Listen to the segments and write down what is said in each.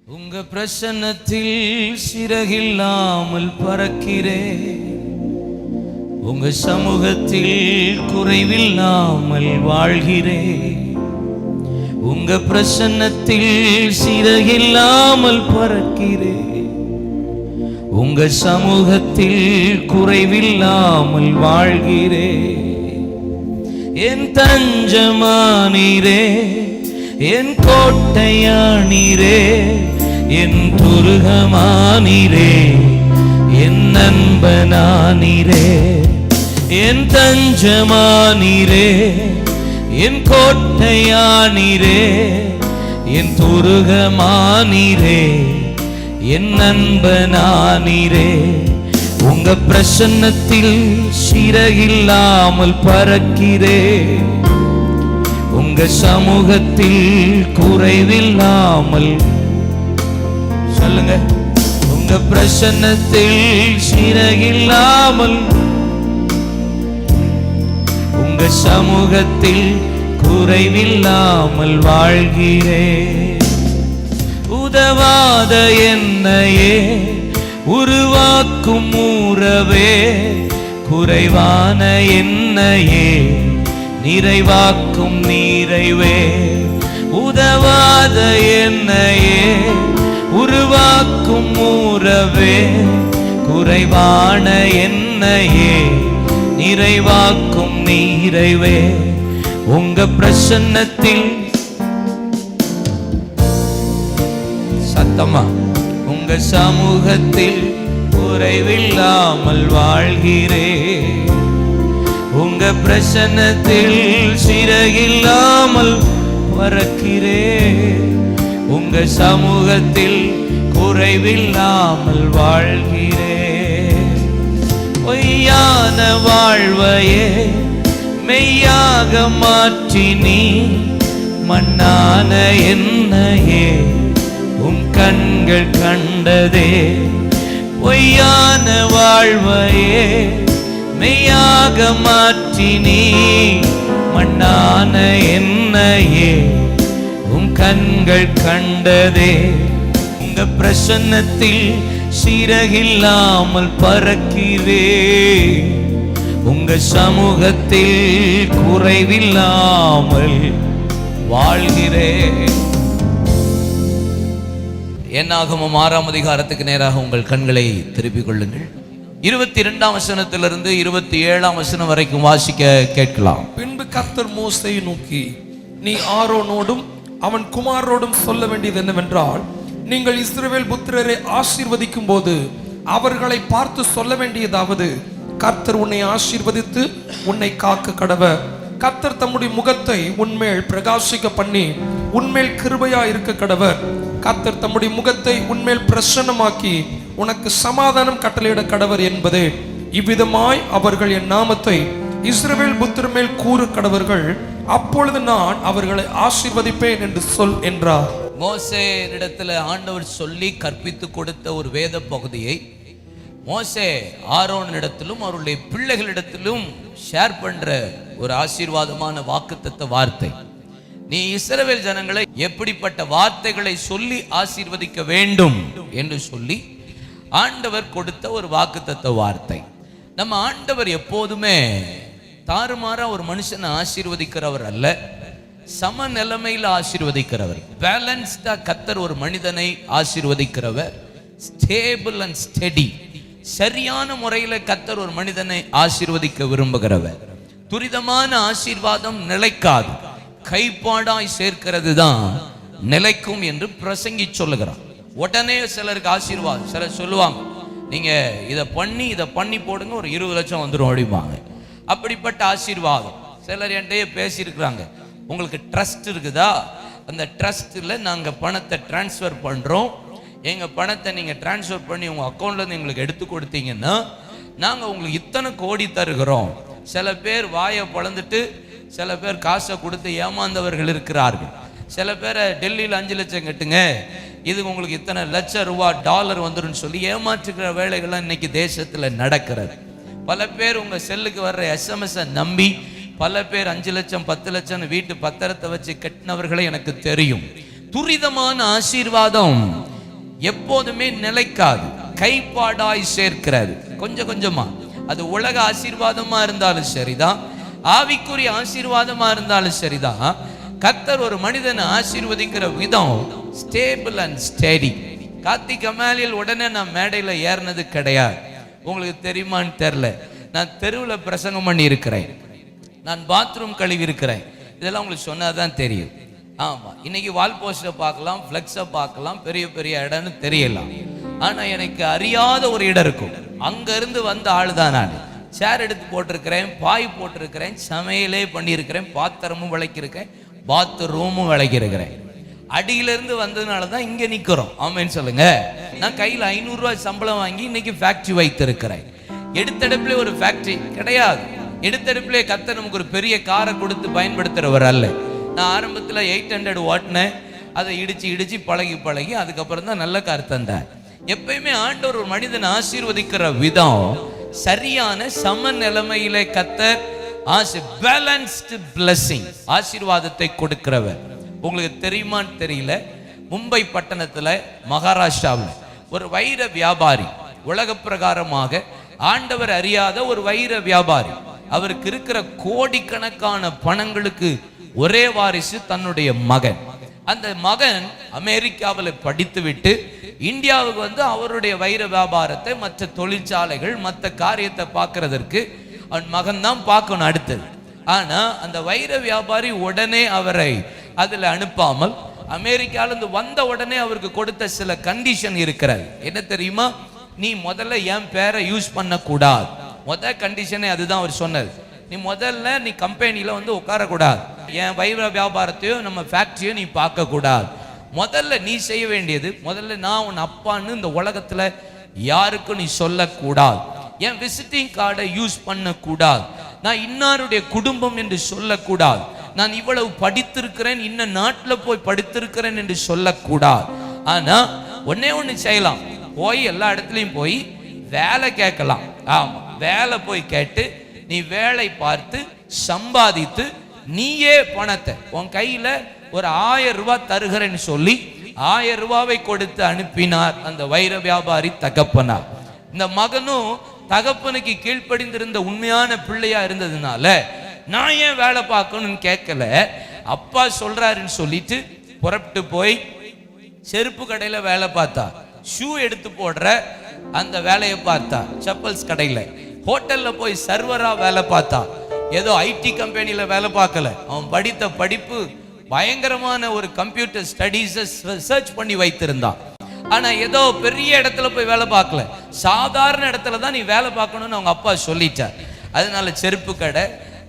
உங்க பிரசன்னத்தில் சிறகில்லாமல் பறக்கிறேன். உங்க சமூகத்தில் குறைவில்லாமல் வாழ்கிறேன். உங்க பிரசன்னத்தில் சிறகில்லாமல் பறக்கிறேன். உங்க சமூகத்தில் குறைவில்லாமல் வாழ்கிறேன். என் தஞ்சமானீரே, என் கோட்டையானீரே, என் துருகமானீரே, என் நண்பனானீரே. என் தஞ்சமானீரே, என் கோட்டையானீரே, என் துருகமானீரே, என் நண்பனானீரே. உங்க பிரசன்னத்தில் சிறகில்லாமல் பறக்கிறேன். உங்க சமூகத்தில் குறைவில்லாமல், சொல்லுங்க, உங்க பிரசன்னத்தில் சிறகில்லாமல், உங்க சமூகத்தில் குறைவில்லாமல் வாழ்கிறேன். உதவாத என்னையே உருவாக்கும் உறவே, குறைவான என்னையே நிறைவாக்கும் நிறைவே. உதவாத என்னையே உருவாக்கும் உறவே, குறைவான என்னையே நிறைவாக்கும் நிறைவே. உங்க பிரசன்னத்தில், சத்தமா, உங்க சமூகத்தில் குறைவில்லாமல் வாழ்கிறேன். உங்க பிரசன்னத்தில் சிறகில்லாமல் பறக்கிறேன். உங்க சமூகத்தில் குறைவில்லாமல் வாழ்கிறேன். பொய்யான வாழ்வையே மெய்யாக மாற்றி நீ மண்ணான என்னையே உம் கண்கள் கண்டதே. பொய்யான வாழ்வையே மெய்யாக மாற்றி நீ மண்ணான என்னையே உம் கண்கள் கண்டதே. உங்க பிரசன்னத்தில் சிறகில்லாமல் பறக்கிறேன். உங்க சமூகத்தில் குறைவில்லாமல் வாழ்கிறேன். என்னாகமம் 6ஆம் அதிகாரத்துக்கு நேராக உங்கள் கண்களை திருப்பிக் கொள்ளுங்கள். 22ஆம் வசனத்திலிருந்து 27ஆம் வசனம் வரைக்கும் வாசிக்க கேட்கலாம். பின்பு கர்த்தர் மோசேயை நோக்கி, நீ ஆரோனோடும் அவன் குமாரோடும் சொல்ல வேண்டியது என்னவென்றால், நீங்கள் இஸ்ரவேல் புத்திரரை ஆசீர்வதிக்கும் போது அவர்களை பார்த்து சொல்ல வேண்டியதாவது, கர்த்தர் உன்னை ஆசீர்வதித்து உன்னை காக்க கடவர். கர்த்தர் தம்முடைய முகத்தை உன்மேல் பிரகாசிக்க பண்ணி உன்மேல் கிருபையா இருக்க கடவர். கர்த்தர் தம்முடைய முகத்தை உன்மேல் பிரசன்னமாக்கி உனக்கு சமாதானம் கட்டளையிட கடவர் என்பதே. இவ்விதமாய் அவர்கள் என் நாமத்தை இஸ்ரவேல் புத்திரர் மேல் கூறு கடவர்கள். அப்பொழுது நான் அவர்களை ஆசீர்வதிப்பேன் என்று சொல் என்றார். மோசேயிடத்தில் ஆண்டவர் சொல்லி கற்பித்து கொடுத்த ஒரு வேத பகுதியை மோசே ஆரோனிடத்திலும் அவருடைய பிள்ளைகளிடத்திலும் ஷேர் பண்ற ஒரு ஆசீர்வாதமான வாக்குத்தத்த வார்த்தை. நீ இஸ்ரவேல் ஜனங்களை எப்படிப்பட்ட வார்த்தைகளை சொல்லி ஆசீர்வதிக்க வேண்டும் என்று சொல்லி ஆண்டவர் கொடுத்த ஒரு வாக்குத்தத்த வார்த்தை. நம்ம ஆண்டவர் எப்போதுமே தாறுமாறா ஒரு மனுஷனை ஆசீர்வதிக்கிறவர் அல்ல, சம நிலைமையில் ஆசீர்வதிக்கிறவர். பேலன்ஸ்டா கர்த்தர் ஒரு மனிதனை ஆசீர்வதிக்கிறவர். ஸ்டேபிள் அண்ட் ஸ்டெடி, சரியான முறையில் கர்த்தர் ஒரு மனிதனை ஆசீர்வதிக்க விரும்புகிறவர். துரிதமான ஆசீர்வாதம் நிலைக்காது, கைப்பாடாய் சேர்க்கிறது தான் நிலைக்கும் என்று பிரசங்கி சொல்லுகிறார். உடனே சிலருக்கு ஆசீர்வாதம், சிலர் சொல்லுவாங்க, நீங்க இதை பண்ணி போடுங்க, ஒரு 20 லட்சம் வந்துடும் அப்படிம்பாங்க. அப்படிப்பட்ட ஆசீர்வாதம் சிலர் என்கிட்டயே பேசியிருக்கிறாங்க. உங்களுக்கு ட்ரஸ்ட் இருக்குதா? அந்த ட்ரஸ்ட்டில் நாங்கள் பணத்தை டிரான்ஸ்ஃபர் பண்ணுறோம். எங்கள் பணத்தை நீங்கள் டிரான்ஸ்ஃபர் பண்ணி உங்கள் அக்கௌண்ட்லேருந்து எங்களுக்கு எடுத்து கொடுத்தீங்கன்னா நாங்கள் உங்களுக்கு இத்தனை கோடி தருகிறோம். சில பேர் வாயை பழந்துட்டு சில பேர் காசை கொடுத்து ஏமாந்தவர்கள் இருக்கிறார்கள். சில பேரை டெல்லியில் 5 லட்சம் கட்டுங்க, இதுக்கு உங்களுக்கு இத்தனை லட்சம் ரூபா டாலர் வந்துடும் சொல்லி ஏமாற்றுக்கிற வேலைகள்லாம் இன்னைக்கு தேசத்தில் நடக்கிறது. பல பேர் உங்கள் செல்லுக்கு வர்ற எஸ்எம்எஸை நம்பி பல பேர் 5 லட்சம் 10 லட்சம் வீட்டு பத்திரத்தை வச்சு கட்டினவர்களை எனக்கு தெரியும். துரிதமான ஆசீர்வாதம் எப்போதுமே நிலைக்காது, கைப்பாடாய் சேர்க்கிறாரு கொஞ்சம் கொஞ்சமா. அது உலக ஆசீர்வாதமா இருந்தாலும் சரிதான், ஆவிக்குரிய ஆசீர்வாதமா இருந்தாலும் சரிதான். கர்த்தர் ஒரு மனிதனை ஆசீர்வதிக்கிற விதம் ஸ்டேபிள் அண்ட் ஸ்டெடி. கார்த்திக் கமாலியல் உடனே நான் மேடையில் ஏறினது கிடையாது. உங்களுக்கு தெரியுமான்னு தெரியல, நான் தெருவில் பிரசங்கம் பண்ணி இருக்கிறேன், நான் பாத்ரூம் கழுவி இருக்கிறேன். இதெல்லாம் உங்களுக்கு சொன்னாதான் தெரியும். ஆமா, இன்னைக்கு வால் போஸ்டரை பார்க்கலாம், ஃப்ளெக்ஸை பார்க்கலாம், பெரிய பெரிய இடம்னு தெரியலாம். ஆனா எனக்கு அறியாத ஒரு இடம் இருக்கும், அங்க இருந்து வந்த ஆள் தான் நான். சேர் எடுத்து போட்டிருக்கிறேன், பாய் போட்டிருக்கிறேன், சமையலே பண்ணியிருக்கிறேன், பாத்திரமும் விளக்கியிருக்கேன், பாத்ரூமும் விளக்கியிருக்கிறேன். அடியிலிருந்து வந்ததுனால தான் இங்க நிக்கிறோம். ஆமேன்னு சொல்லுங்க. நான் கையில் 500 ரூபாய் சம்பளம் வாங்கி இன்னைக்கு ஃபேக்டரி வைத்திருக்கிறேன். எடுத்தடுப்புல ஒரு ஃபேக்டரி கிடையாது. எடுத்தடுப்புல கர்த்தர் நமக்கு ஒரு பெரிய காரை கொடுத்து பயன்படுத்துறவர் அல்ல. நான் ஆரம்பத்தில் 800 ஓட்டினேன், அதை இடிச்சு பழகி அதுக்கப்புறம் தான் நல்ல கார் தந்தேன். எப்பயுமே ஆண்டவர் ஒரு மனிதன் ஆசீர்வதிக்கிற விதம் சரியான சமநிலைமையில கர்த்தர் பேலன்ஸ்டு பிளஸிங், ஆசீர்வாதத்தை கொடுக்கிறவர். உங்களுக்கு தெரியுமான்னு தெரியல, மும்பை பட்டணத்துல மகாராஷ்டிராவில் ஒரு வைர வியாபாரி, உலக பிரகாரமாக ஆண்டவர் அறியாத ஒரு வைர வியாபாரி. அவருக்கு இருக்கிற கோடிக்கணக்கான பணங்களுக்கு ஒரே வாரிசு தன்னுடைய மகன். அந்த மகன் அமெரிக்காவில் படித்து விட்டு இந்தியாவுக்கு வந்து அவருடைய வைர வியாபாரத்தை, மற்ற தொழிற்சாலைகள், மற்ற காரியத்தை பார்க்கறதற்கு அவன் மகன் தான் பார்க்கணும் அடுத்தது. ஆனா அந்த வைர வியாபாரி உடனே அவரை அதுல அனுப்பாமல் அமெரிக்காவிலிருந்து வந்த உடனே அவருக்கு கொடுத்த சில கண்டிஷன் இருக்கிறது. என்ன தெரியுமா? நீ முதல்ல என் பேரை யூஸ் பண்ண கூடாது. முதல் கண்டிஷனே அதுதான் அவர் சொன்னது. நீ முதல்ல நீ கம்பெனியில வந்து உட்காரக்கூடாது, என் வைர வியாபாரத்தையோ நம்ம ஃபேக்டரியோ நீ பார்க்க கூடாது. முதல்ல நீ செய்ய வேண்டியது, முதல்ல நான் உன் அப்பான்னு இந்த உலகத்துல யாருக்கும் நீ சொல்லக்கூடாது. என் விசிட்டிங் கார்டை யூஸ் பண்ண கூடாது. நான் இன்னாருடைய குடும்பம் என்று சொல்லக்கூடாது. நான் இவ்வளவு படித்திருக்கிறேன், இன்ன நாட்டில் போய் படித்திருக்கிறேன் என்று சொல்லக்கூடாது. ஆனா ஒன்னே ஒண்ணு செய்யலாம், போய் எல்லா இடத்துலையும் போய் வேலை கேட்கலாம். ஆமா, வேலை போய் கேட்டு நீ வேலை பார்த்து சம்பாதித்து நீயே பணத்தை உன் கையில ஒரு 1000 ரூபாய் தருகிறேன்னு சொல்லி 1000 ரூபாவை கொடுத்து அனுப்பினார் அந்த வைர வியாபாரி தகப்பனார். இந்த மகனும் தகப்பனுக்கு கீழ்ப்படிந்திருந்த உண்மையான பிள்ளையா இருந்ததுனால நான் ஏன் வேலை பார்க்கணும்னு கேட்கல, அப்பா சொல்றாருன்னு சொல்லிட்டு புறப்பட்டு போய் செருப்பு கடையில வேலை பார்த்தா, ஷூ எடுத்து போடுற அந்த வேலையை பார்த்தா, செப்பல்ஸ் கடையில, ஹோட்டல்ல போய் சர்வரா வேலை பார்த்தா, ஏதோ ஐடி கம்பெனியில வேலை பார்க்கல. அவன் படித்த படிப்பு பயங்கரமான ஒரு கம்ப்யூட்டர் ஸ்டடீஸை சர்ச் பண்ணி வைத்திருந்தான். ஆனா ஏதோ பெரிய இடத்துல போய் வேலை பார்க்கல, சாதாரண இடத்துல தான் நீ வேலை பார்க்கணும்னு அவங்க அப்பா சொல்லிட்டார். அதனால செருப்பு கடை,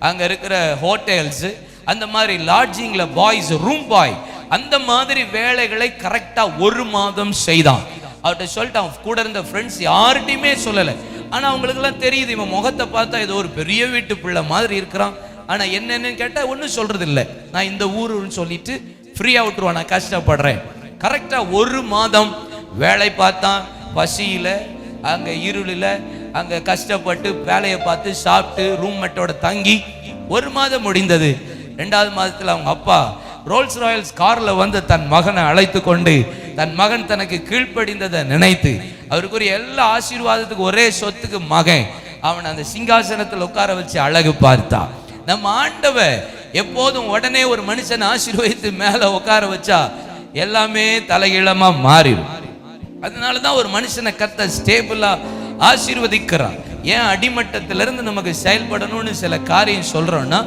அங்க இருக்கிற ஹோட்டல்ஸ், அந்த மாதிரி லாட்ஜிங்ல பாய்ஸ், ரூம் பாய், அந்த மாதிரி வேலைகளை கரெக்டா 1 மாதம் செய்தான். அவர்கிட்ட சொல்லிட்டான், கூட இருந்த ஃப்ரெண்ட்ஸ் யார்கிட்டையுமே சொல்லலை. ஆனா அவங்களுக்கு எல்லாம் தெரியுது, இவன் முகத்தை பார்த்தா ஏதோ ஒரு பெரிய வீட்டு பிள்ளை மாதிரி இருக்கிறான். ஆனா என்னன்னு கேட்டா ஒன்னும் சொல்றது இல்லை, நான் இந்த ஊருன்னு சொல்லிட்டு ஃப்ரீயா விட்டுருவான், நான் கஷ்டப்படுறேன். கரெக்டா 1 மாதம் வேலை பார்த்தான். பசியில, அங்க இருளில, அங்க கஷ்டப்பட்டு வேலையை பார்த்து சாப்பிட்டு ரூம்மேட்டோட தங்கி 1 மாதம் முடிந்தது. 2வது மாதத்துல அவங்க அப்பா ரோல்ஸ் ராயல்ஸ் கார்ல வந்து தன் மகனை அழைத்து கொண்டு, தன் மகன் தனக்கு கீழ்ப்படிந்ததை நினைத்து, அவருக்குரிய எல்லா ஆசீர்வாதத்துக்கு ஒரே சொத்துக்கு மகன், அவன் அந்த சிங்காசனத்தில் உட்கார வச்சு அழகு பார்த்தா. நம்ம ஆண்டவர் எப்போதும் உடனே ஒரு மனுஷன் ஆசீர்வதித்து மேல உட்கார வச்சா எல்லாமே தலைகீழமா மாறிடும். அதனாலதான் ஒரு மனுஷனை கர்த்தர் ஸ்டேபிளா ஆசீர்வதிக்கிறார். ஏன் அடிமட்டத்திலிருந்து நமக்கு செயல்படணும்னு சில காரியம் சொல்றோம்னா,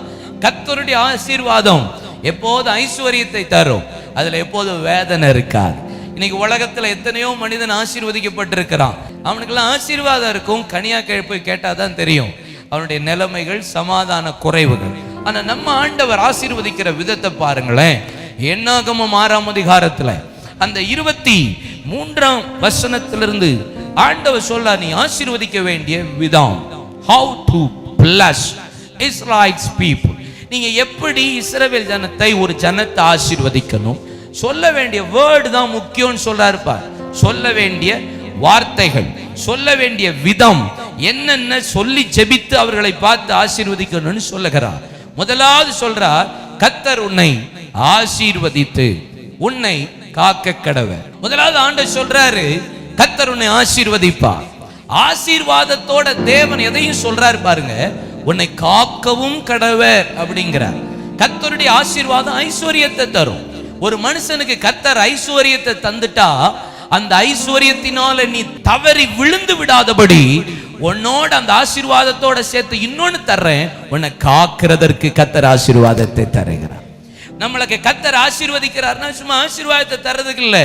கர்த்தருடைய ஆசீர்வாதம் எப்போது ஐஸ்வர்யத்தை தரும், அதுல எப்போது வேதனை இருக்காது. இன்னைக்கு உலகத்துல எத்தனையோ மனிதன் ஆசீர்வதிக்கப்பட்டிருக்கிறான், அவனுக்கெல்லாம் ஆசீர்வாதம் இருக்கும். கனியா போய் கேட்டாதான் தெரியும் அவனுடைய நிலைமைகள், சமாதான குறைவுகள். ஆனா நம்ம ஆண்டவர் ஆசீர்வதிக்கிற விதத்தை பாருங்களேன். என்னாகமம் 6ஆம் அதிகாரத்துல அந்த 23ஆம் வசனத்திலிருந்து ஆண்டவர் சொல்ல, நீ ஆசீர்வதிக்க வேண்டிய விதம், how to bless Israel's people. நீங்க எப்படி இஸ்ரவேல் ஜனத்தை, ஒரு ஜனத்தை ஆசீர்வதிக்கணும், சொல்ல வேண்டிய வேர்டு தான் முக்கியம்னு சொல்றாரு. சொல்ல வேண்டிய வார்த்தைகள், சொல்ல வேண்டிய விதம் என்னென்ன சொல்லி ஜெபித்து அவர்களை பார்த்து ஆசீர்வதிக்கணும்னு சொல்லுகிறார். முதலாவது சொல்றார், கர்த்தர் உன்னை ஆசீர்வதித்து உன்னை காக்க கடவர். முதலாவது ஆண்டவர் சொல்றாரு, கர்த்தர் உன்னை ஆசீர்வதிப்பார். ஆசீர்வாதத்தோட தேவன் எதையும் சொல்றாரு பாருங்க, உன்னை காக்கவும் கடவர் அப்படிங்கிறார். கர்த்தருடைய ஆசீர்வாதம் ஐஸ்வர்யத்தை தரும். ஒரு மனுஷனுக்கு கர்த்தர் ஐஸ்வர்யத்தை தந்துட்டா, அந்த ஐஸ்வர்யத்தினால நீ தவறி விழுந்து விடாதபடி உன்னோட அந்த ஆசீர்வாதத்தோட சேர்த்து இன்னொன்னு தர்றேன், உன்னை காக்கிறதற்கு கர்த்தர் ஆசீர்வாதத்தை தருகிறார். நம்மளுக்கு கர்த்தர் ஆசீர்வதிக்கிறார்னா சும்மா ஆசீர்வாதத்தை தர்றதுக்கு இல்ல,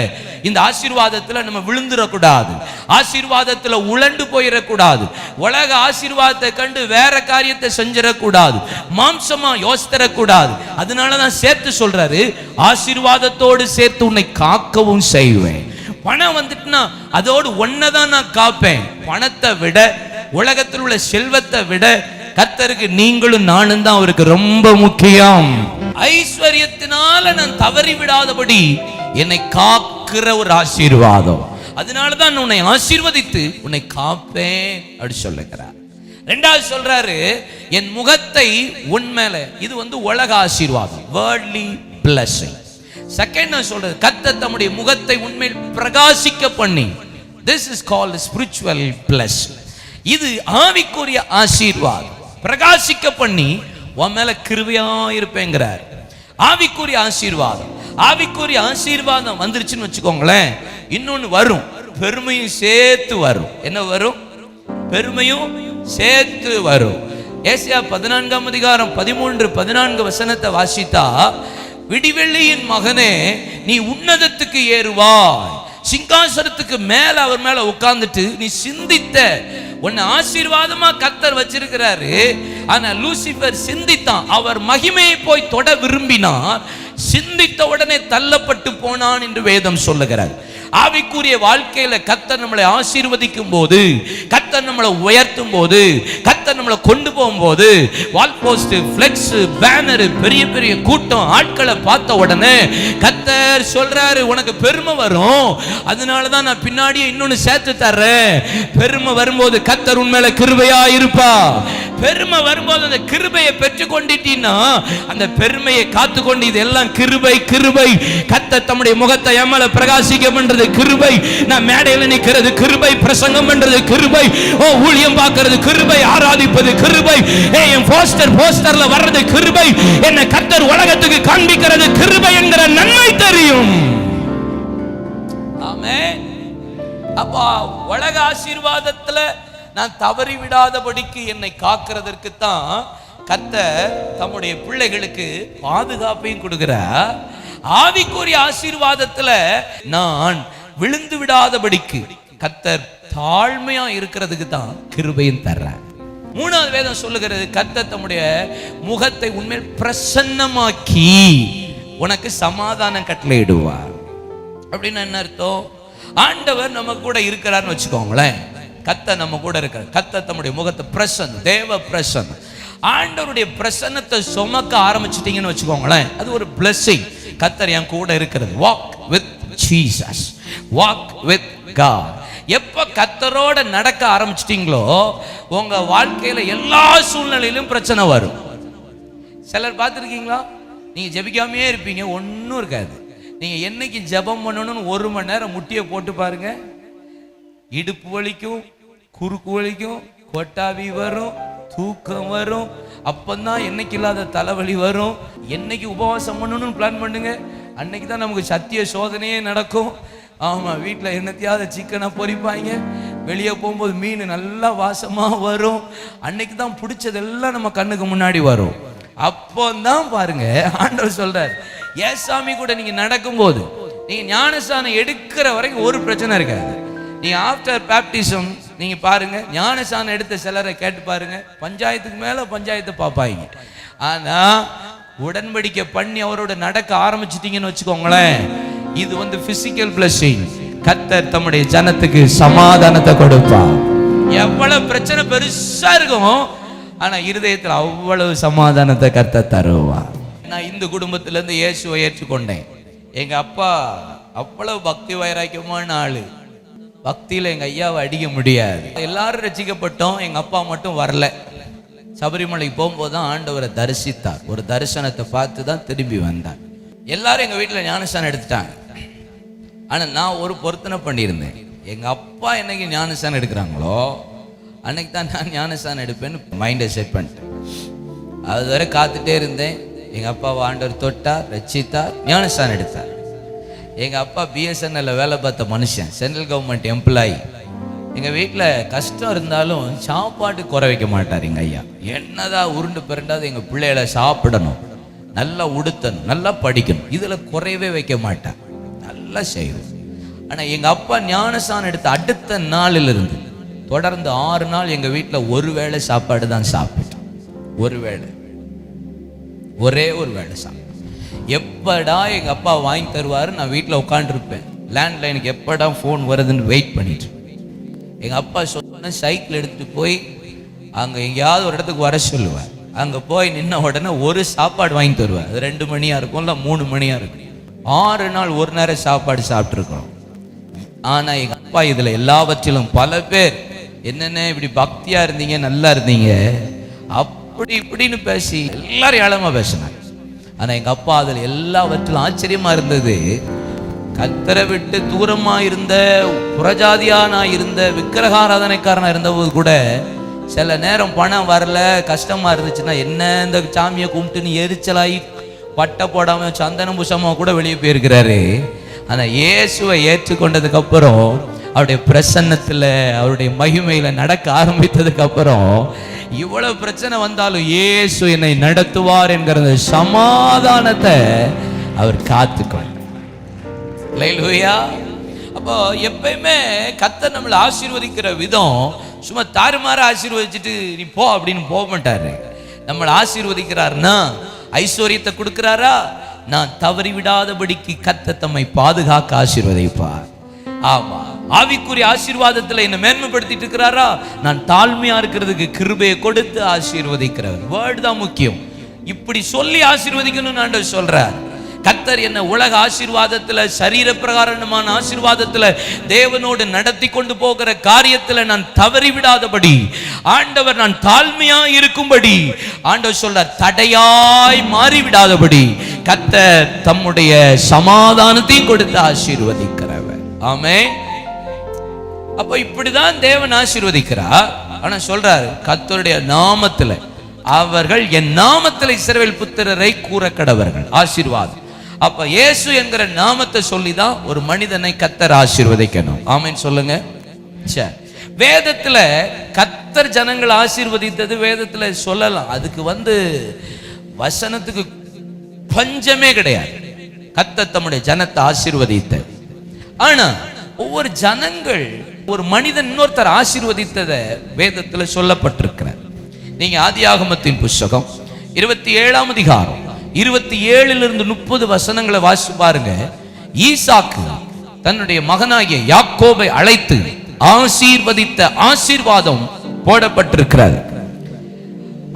இந்த ஆசீர்வாதத்துல நம்ம விழுந்துடக்கூடாது, ஆசீர்வாதத்துல உழண்டு போயிடக்கூடாது, உலக ஆசீர்வாதத்தை கண்டு வேற காரியத்தை செஞ்சிடக்கூடாது, மாம்சமா யோசித்தரக்கூடாது. அதனாலதான் சேர்த்து சொல்றாரு, ஆசீர்வாதத்தோடு சேர்த்து உன்னை காக்கவும் செய்வேன். பணம் வந்துட்டுனா அதோடு ஒன்னதான் நான் காப்பேன். பணத்தை விட, உலகத்தில் உள்ள செல்வத்தை விட கர்த்தருக்கு நீங்களும் நானும் தான் அவருக்கு ரொம்ப முக்கியம். ஐஸ்வர்யத்தினால நான் தவறி விடாதபடி என்னை காக்கிற ஒரு ஆசீர்வாதம். அதனாலதான் உன்னை ஆசீர்வதித்து உன்னை காப்பேன் அப்படி சொல்லுகிறார். ரெண்டாவது சொல்றாரு, என் முகத்தை உன் மேல, இது உலக ஆசீர்வாதம், வேர்ல்ட்லி பிளஸிங். செகண்ட் சொல்றது, கர்த்தர் தம்முடைய முகத்தை உண்மையில் பிரகாசிக்க பண்ணி, this is called spiritual blessing. இது ஆவிக்குரிய ஆசீர்வாதம். பிரகாசிக்க பண்ணி உன் மேல கிருபையா இருப்பேங்கிறார். ஆவிக்குரிய ஆசீர்வாதம். ஆவிக்குரிய ஆசீர்வாதம் வந்துருச்சுன்னு வச்சுக்கோங்களேன், இன்னொன்னு வரும், பெருமையும் சேர்த்து வரும். என்ன வரும்? பெருமையும் சேர்த்து வரும். ஏசாயா 14ஆம் அதிகாரம் 13-14 வசனத்தை வாசித்தா, விடிவெள்ளியின் மகனே நீ உன்னதத்துக்கு ஏறுவாய், சிங்காசனத்துக்கு மேல அவர் மேல உட்கார்ந்துட்டு நீ சிந்தித்த, உன்னை ஆசீர்வாதமா கர்த்தர் வச்சிருக்கிறாரு. ஆனா லூசிபர் சிந்தித்தான், அவர் மகிமையை போய் தொட விரும்பினார், சிந்தித்த உடனே தள்ளப்பட்டு போனான் என்று வேதம் சொல்லுகிறார். ஆவிக்குரிய வாழ்க்கையில கர்த்தர் நம்மளை ஆசீர்வதிக்கும் போது, கர்த்தர் நம்மளை உயர்த்தும் போது, கர்த்தர் நம்மளை கொண்டு போகும்போது, வால் போஸ்ட், ஃபிளெக்ஸ், பேனர், பெரிய பெரிய கூட்டம் ஆட்களை பார்த்த உடனே கர்த்தர் சொல்றாரு, உனக்கு பெருமை வரும், அதனாலதான் நான் பின்னாடியே இன்னொன்னு சேர்த்து தர்றேன். பெருமை வரும்போது கர்த்தர் உன் மேல கிருபையா இருப்பா. பெருமை வரும்போது அந்த கிருபையை பெற்று கொண்டிட்டீன்னா, அந்த பெருமையை காத்து கொண்டு, இதெல்லாம் கிருபை கிருபை. கர்த்தர் தம்முடைய முகத்தை என் மேல பிரகாசிக்க பண்றது கிருபை, நான் மேடையில் நிற்கிறது கிருபை, பிரசங்கம் பண்றது கிருபை, ஊழியம் பார்க்கிறது கிருபை, ஆராதிப்பது கிருபை, என் போஸ்டர்ல வர்றது கிருபை, என்ன கர்த்தர் உலகத்துக்கு காண்பிக்கிறது கிருபை என்கிற நன்மை தெரியும். ஆமென். அப்பா, உலக ஆசீர்வாதத்துல நான் தவறி விடாதபடிக்கு என்னை காக்கிறதற்கு தான் கர்த்தர் தம்முடைய பிள்ளைகளுக்கு பாதுகாப்பையும் கொடுக்கிறார். ஆவிக்குரிய ஆசீர்வாதத்துல நான் விழுந்து விடாதபடிக்கு கர்த்தர் தாழ்மையா இருக்கிறதுக்கு தான் கிருபையும் தர்றார். மூணாவது வேதம் சொல்லுகிறது, கர்த்தர் தம்முடைய முகத்தை உண்மையில் பிரசன்னமாக்கி உனக்கு சமாதானம் கட்டளையிடுவார். அப்படின்னு என்ன அர்த்தம்? ஆண்டவர் நம்ம கூட இருக்கிறார்னு வச்சுக்கோங்களேன், கர்த்தர் நம்ம கூட இருக்கிறார். கர்த்தர் தம்முடைய முகத்தை பிரசன்ன, தேவ பிரசன்ன, ஆண்டவருடைய பிரசன்னத்தை சுமக்க ஆரம்பிச்சிட்டீங்கன்னு வச்சுக்கோங்களேன், அது ஒரு blessing. கர்த்தர் என் கூட இருக்கிறது. Walk with Jesus, walk with God. எப்ப கர்த்தரோட நடக்க ஆரம்பிச்சிட்டீங்களோ உங்க வாழ்க்கையில எல்லா சூழ்நிலையிலும் பிரச்சனை வரும். சிலர் பார்த்துருக்கீங்களா, நீங்க ஜெபிக்காமையே இருப்பீங்க, ஒன்றும் இருக்காது. நீங்க என்னைக்கு ஜெபம் பண்ணணும்னு 1 மணி நேரம் முட்டியை போட்டு பாருங்க, இடுப்பு வலிக்கும், குறுக்கு வலிக்கும், கொட்டாவி வரும், தூக்கம் வரும், அப்பந்தான் என்னைக்கு இல்லாத தலைவலி வரும். என்னைக்கு உபவாசம் பண்ணணும்னு பிளான் பண்ணுங்க, அன்னைக்கு தான் நமக்கு சத்திய சோதனையே நடக்கும். ஆமா, வீட்டில் என்னத்தையாவது சிக்கனை பொரிப்பாங்க, வெளியே போகும்போது மீன் நல்லா வாசமா வரும், அன்னைக்கு தான் பிடிச்சதெல்லாம் நம்ம கண்ணுக்கு முன்னாடி வரும். அப்போதான் பாருங்க ஆண்டவர் சொல்றார், ஏசாமி கூட நீங்க நடக்கும்போது, நீங்க ஞானஸ்நானம் எடுக்கிற வரைக்கும் ஒரு பிரச்சனை இருக்காது. நீங்க ஆஃப்டர் பேப்டிசம் நீங்க பாருங்க, ஞானஸ்நானம் எடுத்த சிலரை கேட்டு பாருங்க, பஞ்சாயத்துக்கு மேல பஞ்சாயத்தை பார்ப்பாங்க. ஆனா உடன்படிக்கை பண்ணி அவரோட நடக்க ஆரம்பிச்சிட்டீங்கன்னு வச்சுக்கோங்களேன், இது பிசிக்கல் பிளஸிங். கர்த்தர் தம்முடைய ஜனத்துக்கு சமாதானத்தை கொடுப்பார். எவ்வளவு பிரச்சனை பெருசா இருக்கும், ஆனா இருதயத்தில் அவ்வளவு சமாதானத்தை கர்த்தர் தருவார். நான் இந்த குடும்பத்துல இருந்து இயேசுவை ஏற்றுக்கொண்டேன். எங்க அப்பா அவ்வளவு பக்தி வைராக்கியமான ஆளு, பக்தியில எங்க ஐயாவை அடிக்க முடியாது. எல்லாரும் ரசிக்கப்பட்டோம், எங்க அப்பா மட்டும் வரல. சபரிமலைக்கு போகும்போது தான் ஆண்டவரை தரிசித்தார். ஒரு தரிசனத்தை பார்த்து தான் திரும்பி வந்தார். எல்லாரும் எங்க வீட்டுல ஞானஸ்நானம் எடுத்துட்டாங்க. ஆனா நான் ஒரு பொருத்தனை பண்ணியிருந்தேன். எங்க அப்பா என்னைக்கு ஞானஸ்தானம் எடுக்கிறாங்களோ அன்னைக்கு தான் நான் ஞானஸ்தானம் எடுப்பேன்னு மைண்டை செட் பண்ணிட்டேன். அது வரை காத்துட்டே இருந்தேன். எங்க அப்பாவை ஆண்டவர் தொட்டார், ரட்சித்தார், ஞானஸ்தானம் எடுத்தார். எங்க அப்பா பிஎஸ்என்எல்ல வேலை பார்த்த மனுஷன், சென்ட்ரல் கவர்மெண்ட் எம்ப்ளாயி. எங்க வீட்டில் கஷ்டம் இருந்தாலும் சாப்பாட்டு குறை வைக்க மாட்டார் எங்க ஐயா. என்னதான் உருண்டு பிறண்டாது எங்க பிள்ளைகளை சாப்பிடணும், நல்லா உடுத்தணும், நல்லா படிக்கணும், இதுல குறையவே வைக்க மாட்டார், நல்லா செய்வோம். ஆனா எங்க அப்பா ஞானஸ்தானம் எடுத்த அடுத்த நாளிலிருந்து தொடர்ந்து 6 நாள் எங்க வீட்டில் ஒரு வேளை சாப்பாடு தான் சாப்பிட்டோம். ஒரு வேளை, ஒரே ஒரு வேளை சாப்பிட்டோம். எப்படா எங்க அப்பா வாங்கி தருவாரு, நான் வீட்டில் உட்காந்துருப்பேன். லேண்ட்லைனுக்கு எப்படா ஃபோன் வருதுன்னு வெயிட் பண்ணிட்டு. எங்க அப்பா சொன்ன சைக்கிள் எடுத்துட்டு போய் அங்க எங்கேயாவது ஒரு இடத்துக்கு வர சொல்லுவார். அங்க போய் நின்ன உடனே ஒரு சாப்பாடு வாங்கி தருவார். அது 2 மணியா இருக்கும், இல்லை 3 மணியா இருக்கும். 6 நாள் ஒரு நேரம் சாப்பாடு சாப்பிட்டுருக்கோம். ஆனா எங்க அப்பா இதுல எல்லாவற்றிலும் பல பேர் என்னென்ன இப்படி பக்தியா இருந்தீங்க, நல்லா இருந்தீங்க, அப்படி இப்படின்னு பேசி எல்லாரும் ஏளனமா பேசினாங்க. ஆனா எங்க அப்பா அதுல எல்லாவற்றிலும் ஆச்சரியமா இருந்தது. கர்த்தரை விட்டு தூரமா இருந்த, புறஜாதியானா இருந்த, விக்கிரகாராதனைக்காரனா இருந்தபோது கூட சில நேரம் பணம் வரல, கஷ்டமா இருந்துச்சுன்னா என்ன இந்த சாமியை கும்பிட்டுன்னு எரிச்சலாகி பட்டை போடாம சந்தனம் புஷமா கூட வெளியே போயிருக்கிறாரு. ஆனா இயேசுவை ஏற்றுக்கொண்டதுக்கு அப்புறம், அவருடைய பிரசன்னத்துல, அவருடைய மகிமையில நடக்க ஆரம்பித்ததுக்கு அப்புறம், இவ்வளவு பிரச்சனை வந்தாலும் இயேசு என்னை நடத்துவார் என்கிற சமாதானத்தை அவர் காத்துக்கொண்டார். அல்லேலூயா. அப்போ எப்பயுமே கர்த்தர் நம்மளை ஆசீர்வதிக்கிற விதம் சும்மா தாறுமாற ஆசீர்வதிச்சுட்டு நீ போ அப்படின்னு போக மாட்டாரு. நம்மளை ஆசீர்வதிக்கிறாருன்னா ஐஸ்வர்யத்தை கொடுக்கிறாரா, நான் தவறி விடாதபடிக்கு கர்த்தர் தம்மை பாதுகாக்க ஆசீர்வதிப்பார். ஆமா, ஆவிக்குரிய ஆசீர்வாதத்துல என்ன மேன்மைப்படுத்திட்டு இருக்கிறாரா, நான் தாழ்மையா இருக்கிறதுக்கு கிருபையை கொடுத்து ஆசீர்வதிக்கிறார். வேர்டு தான் முக்கியம். இப்படி சொல்லி ஆசீர்வதிக்கணும்னு ஆண்டவர் சொல்றார். கர்த்தர் என்ன உலக ஆசீர்வாதத்துல, சரீர பிரகாரமான ஆசீர்வாதத்துல தேவனோடு நடத்தி கொண்டு போகிற காரியத்துல நான் தவறி விடாதபடி ஆண்டவர், நான் தாழ்மையா இருக்கும்படி ஆண்டவர் சொல்றார். தடையாய் மாறி விடாதபடி கர்த்தர் தம்முடைய சமாதானத்தையும் கொடுத்து ஆசீர்வதிக்கிறவர். ஆமென். அப்ப இப்படிதான் தேவன் ஆசீர்வதிக்கிறார். ஆனா சொல்றாரு, கர்த்தருடைய நாமத்துல அவர்கள் என் நாமத்தில் இஸ்ரவேல் புத்திரரை கூற கடவர்கள். ஆசீர்வாதம். அப்ப இயேசு என்கிற நாமத்தை சொல்லிதான் ஒரு மனிதனை கர்த்தர் ஆசீர்வதிக்கணும். ஆமென் சொல்லுங்க. சரி, வேதத்துல கர்த்தர் ஜனங்கள் ஆசீர்வதித்தது வேதத்துல சொல்லலாம். அதுக்கு வசனத்துக்கு பஞ்சமே கிடையாது. கர்த்தர் தம்முடைய ஜனத்தை ஆசீர்வதித்த. ஆனா ஒவ்வொரு ஜனங்கள், ஒரு மனிதன் இன்னொருத்தர் ஆசீர்வதித்ததை வேதத்துல சொல்லப்பட்டிருக்கிறார். நீங்க ஆதியாகமத்தின் புஸ்தகம் 27ஆம் அதிகாரம் 27 to 30 வசனங்களை வாசிச்சு பாருங்க. ஈசாக்கு தன்னுடைய மகனாகிய யாக்கோபை அழைத்து ஆசீர்வதித்த ஆசீர்வாதம் போடப்பட்டிருக்கிறது.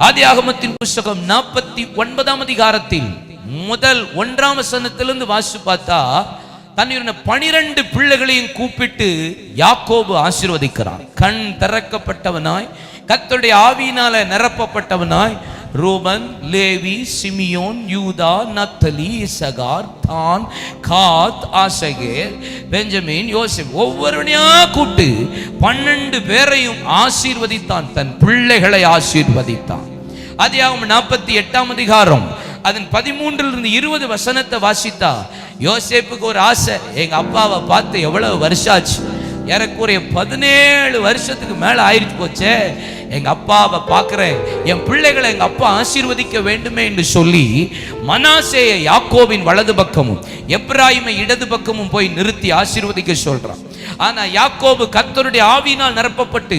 ஆதியாகமத்தின் புஸ்தகம் 49ஆம் அதிகாரத்தில் முதல் 1ஆம் வசனத்திலிருந்து வாசிச்சு பார்த்தா, தன்னுடைய 12 பிள்ளைகளையும் கூப்பிட்டு யாக்கோபு ஆசீர்வதிக்கிறான். கண் திறக்கப்பட்டவனாய், கர்த்தருடைய ஆவியினால நிரப்பப்பட்டவனாய், ரூபன், லேவி, சிமியோன், யூதா, நப்தலி, இசகார், தான், காத், ஆசகேர், பெஞ்சமின், யோசேப் ஒவ்வொருவனையா கூப்பிட்டு 12 பேரையும் ஆசீர்வதித்தான். தன் பிள்ளைகளை ஆசீர்வதித்தான். ஆதியாகமம் 48ஆம் அதிகாரம் அதன் 13 to 20 வசனத்தை வாசித்தா, யோசேப்புக்கு ஒரு ஆசை. எங்க அப்பாவை பார்த்து எவ்வளவு வருஷம் ஆச்சு, ஏறக்குறைய 17 வருஷத்துக்கு மேல ஆயிடுச்சு போச்சே. எங்க அப்பாவை பார்க்கிறேன், என் பிள்ளைகளை எங்க அப்பா ஆசீர்வதிக்க வேண்டுமே என்று சொல்லி மனாசேயை யாக்கோபின் வலது பக்கமும் எப்ராயிமை இடது பக்கமும் போய் நிறுத்தி ஆசீர்வதிக்க சொல்றான். ஆனா யாக்கோபு கர்த்தருடைய ஆவியினால் நிரப்பப்பட்டு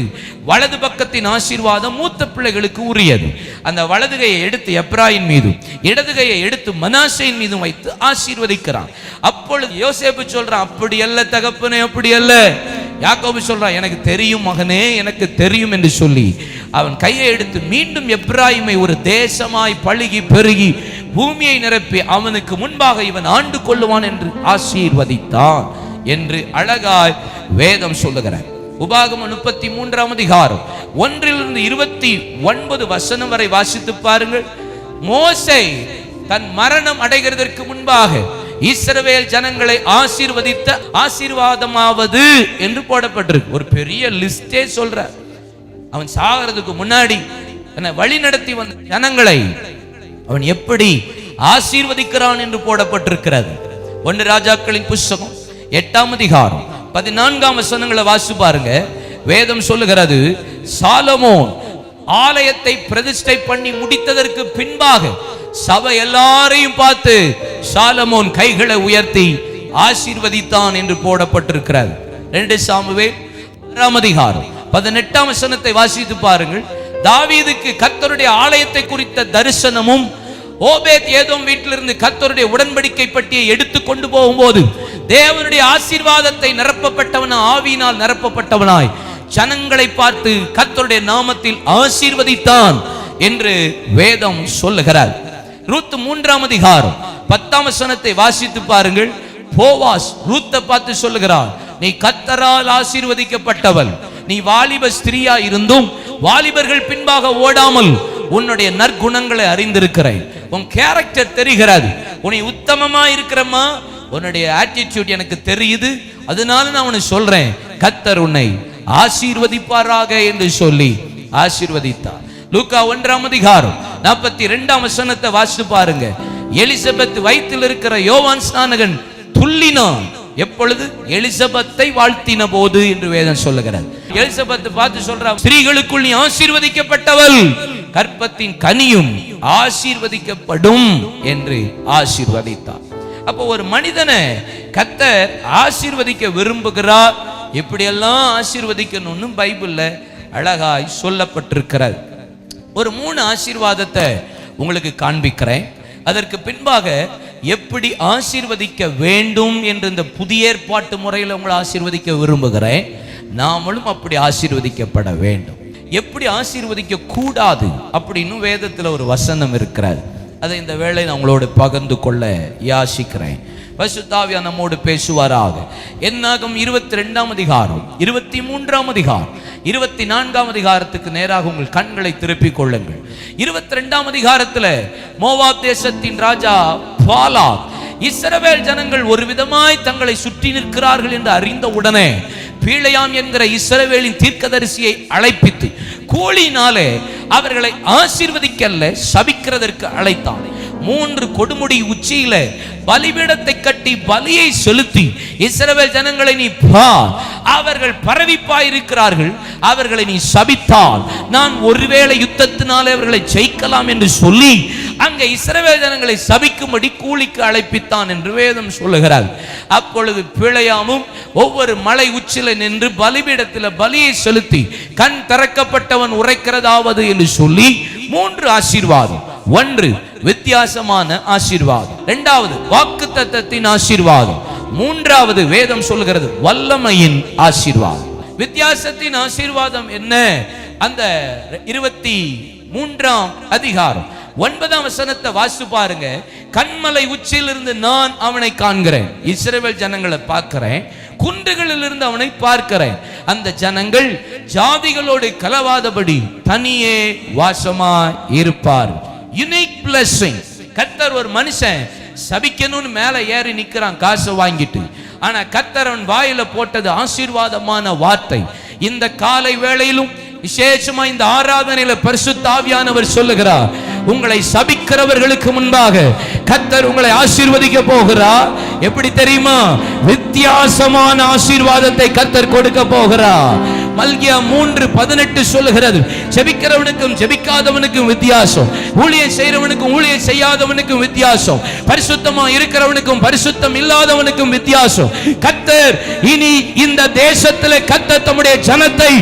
வலது பக்கத்தின் ஆசீர்வாதம் மூத்த பிள்ளைகளுக்கு உரியது. அந்த வலது கையை எடுத்து எப்ராயின் மீதும் இடது கையை எடுத்து மனாசேயின் மீதும் வைத்து ஆசீர்வதிக்கிறான். அப்பொழுது யோசேப்பு சொல்றான், அப்படி அல்ல தகப்பனே, அப்படி அல்ல. யாக்கோபு சொல்றான், எனக்கு தெரியும் மகனே, எனக்கு தெரியும் என்று சொல்லி அவன் கையை எடுத்து மீண்டும் எப்ராயிமை ஒரு தேசமாய் பழுகி பெருகி பூமியை நிரப்பி அவனுக்கு முன்பாக இவன் ஆண்டு கொள்ளுவான் என்று ஆசீர்வதித்தான் என்று அழகாய் வேதம் சொல்லுகிறார். உபாகமம் 33ஆம் அதிகாரம் 1 to 29 வசனம் வரை வாசித்து பாருங்கள். மோசே தன் மரணம் அடைகிறதற்கு முன்பாக இஸ்ரவேல் ஜனங்களை ஆசீர்வதித்த ஆசீர்வாதமாவது என்று போடப்பட்டிருக்கு. ஒரு பெரிய லிஸ்டே சொல்ற. அவன் சாகிறதுக்கு முன்னாடி வழி நடத்தி வந்த ஜனங்களை அவன் எப்படி ஆசீர்வதிக்கிறான் என்று போடப்பட்டிருக்கிறது. 1 ராஜாக்களின் புஸ்தகம் 8ஆம் அதிகாரம் 14ஆம் வசனங்களை வாசி பாருங்க. வேதம் சொல்லுகிறது, சாலமோன் ஆலயத்தை பிரதிஷ்டை பண்ணி முடித்ததற்கு பின்பாக சபை எல்லாரையும் பார்த்து சாலமோன் கைகளை உயர்த்தி ஆசீர்வதித்தான் என்று போடப்பட்டிருக்கிறது. 2 சாமுவேல் 6ஆம் அதிகாரம் 18ஆம் வசனத்தை வாசித்து பாருங்கள். தாவீதுக்கு கர்த்தருடைய ஆலயத்தை குறித்த தரிசனமும், ஓபேத் ஏதோம் வீட்டிலிருந்து கர்த்தருடைய உடன்படிக்கை பட்டியை எடுத்து கொண்டு போகும்போது தேவனுடைய ஆசீர்வாதத்தை நிரப்பப்பட்டவனாய், ஆவியினால் நிரப்பப்பட்டவனாய் ஜனங்களை பார்த்து கர்த்தருடைய நாமத்தில் ஆசீர்வதித்தான் என்று வேதம் சொல்லுகிறார். ரூத் 3ஆம் அதிகாரம் 10ஆம் வசனத்தை வாசித்து பாருங்கள். போவாஸ் ரூத்தை பார்த்து சொல்லுகிறான், நீ கர்த்தரால் ஆசீர்வதிக்கப்பட்டவள், நீ வாலிப ஸ்திரியா இருந்தும் வாலிபர்கள் பின்பாக ஓடாமல் உன்னுடைய நற்குணங்களை அறிந்திருக்கிறேன். உன் கேரக்டர் தெரிகிறது, உன்னை உத்தமமா இருக்கிறமா, உன்னுடைய ஆட்டிடியூட் எனக்கு தெரியுது, அதனால நான் உன்னை சொல்றேன், கர்த்தர் உன்னை ஆசீர்வதிப்பாராக என்று சொல்லி ஆசீர்வதித்தார். லூக்கா 1ஆம் அதிகாரம் 42ஆம் வசனத்தை வாசித்து பாருங்க. எலிசபெத் வயிற்றில் இருக்கிற யோவான் ஸ்நானகன் துள்ளினான். எப்பொழுது? எலிசபெத்தை வாழ்த்தின போது என்று வேதம் சொல்லுகிறது. எலிசபெத் பார்த்து சொல்றா, ஸ்திரீகளுக்குள் நீ ஆசீர்வதிக்கப்பட்டவள், கற்பத்தின் கனியும் ஆசீர்வதிக்கப்படும் என்று ஆசீர்வதித்தார். அப்போ ஒரு மனிதனை கர்த்தர் ஆசீர்வதிக்க விரும்புகிறார். எப்படியெல்லாம் ஆசீர்வதிக்கணும்னு பைபிள்ல அழகாய் சொல்லப்பட்டிருக்கிறது. ஒரு 3 ஆசீர்வாதத்தை உங்களுக்கு காண்பிக்கிறேன். அதற்கு பின்பாக எப்படி ஆசீர்வதிக்க வேண்டும் என்று இந்த புதிய ஏற்பாட்டு முறையில் உங்களை ஆசீர்வதிக்க விரும்புகிறேன். நாமளும் அப்படி ஆசீர்வதிக்கப்பட வேண்டும். எப்படி ஆசீர்வதிக்க கூடாது அப்படின்னு வேதத்தில் ஒரு வசனம் இருக்கிறது. அதை இந்த வேளை நான் உங்களோடு பகிர்ந்து கொள்ள யாசிக்கிறேன். பரிசுத்த ஆவியானவர் நம்மோடு பேசுவாராக. என்னாகும் 22ஆம் அதிகாரம் 23ஆம் அதிகாரம் 24ஆம் அதிகாரத்துக்கு நேராக உங்கள் கண்களை திருப்பிக் கொள்ளுங்கள். 22ஆம் அதிகாரத்தில் மோவாப் தேசத்தின் ராஜா பாலாக் இஸ்ரவேல் ஜனங்கள் ஒரு விதமாய் தங்களை சுற்றி நிற்கிறார்கள் என்று அறிந்த உடனே பீழையாம் என்கிற இஸ்ரவேலின் தீர்க்கதரிசியை அழைப்பித்து கூலினாலே அவர்களை ஆசீர்வதிக்கல்ல சபிக்கிறதற்கு அழைத்தான். 3 கொடுமுடி உச்சியில பலிபீடத்தை கட்டி பலியை செலுத்தி இஸ்ரவேல் ஜனங்களை நீ பார், அவர்கள் பரவிப்பாயிருக்கிறார்கள், அவர்களை நீ சபித்தால் நான் ஒருவேளை யுத்தத்தினாலே அவர்களை ஜெயிக்கலாம் என்று சொல்லி அங்கே இஸ்ரவேல் ஜனங்களை சபிக்கும்படி கூலிக்கு அழைப்பித்தான் என்று வேதம் சொல்லுகிறார். அப்பொழுது பிழையாமும் ஒவ்வொரு மலை உச்சில நின்று பலிபீடத்தில் பலியை செலுத்தி கண் திறக்கப்பட்டவன் உரைக்கிறதாவது என்று சொல்லி 3 ஆசீர்வாதம். 1 வித்தியாசமான ஆசீர்வாதம், 2வது வாக்குத்தத்தத்தின் ஆசீர்வாதம், 3வது வேதம் சொல்லுகிறது வல்லமையின் ஆசீர்வாதம். வித்தியாசத்தின் ஆசீர்வாதம் என்ன? அந்த 23ஆம் அதிகாரம் 9ஆம் வசனத்தை வாசித்து பாருங்க. கண்மலை உச்சியிலிருந்து நான் அவனை காண்கிறேன், இஸ்ரவேல் ஜனங்களை பார்க்கிறேன், குன்றுகளிலிருந்து அவனை பார்க்கிறேன். அந்த ஜனங்கள் ஜாதிகளோடு கலவாதபடி தனியே வாசமாய் இருப்பார். Unique blessing. கர்த்தர் ஒரு மனுஷன் சபிக்கணும்னு மேல ஏறி நிக்கிறான் காசை வாங்கிட்டு, ஆனா கர்த்தர் அவன் வாயில போட்டது ஆசீர்வாதமான வார்த்தை. இந்த காலை வேளையிலும் விசேஷமா இந்த ஆராதனையில பரிசுத்த ஆவியானவர் சொல்லுகிறார், உங்களை சபிக்கிறவர்களுக்கு முன்பாக கர்த்தர் உங்களை ஆசீர்வதிக்க போகிறார். எப்படி தெரியுமா? வித்தியாசமான ஆசீர்வாதத்தை கர்த்தர் கொடுக்க போகிறார். மல்கியா 3:18 சொல்லுகிறது, ஜெபிக்கிறவனுக்கும் ஜெபிக்காதவனுக்கும் வித்தியாசம், ஊழியம் செய்யறவனுக்கும் ஊழியம் செய்யாதவனுக்கும் வித்தியாசம், பரிசுத்தமா இருக்கிறவனுக்கும் பரிசுத்தம் இல்லாதவனுக்கும் வித்தியாசம். கர்த்தர் இனி இந்த தேசத்திலே கர்த்தர் தம்முடைய ஜனத்தை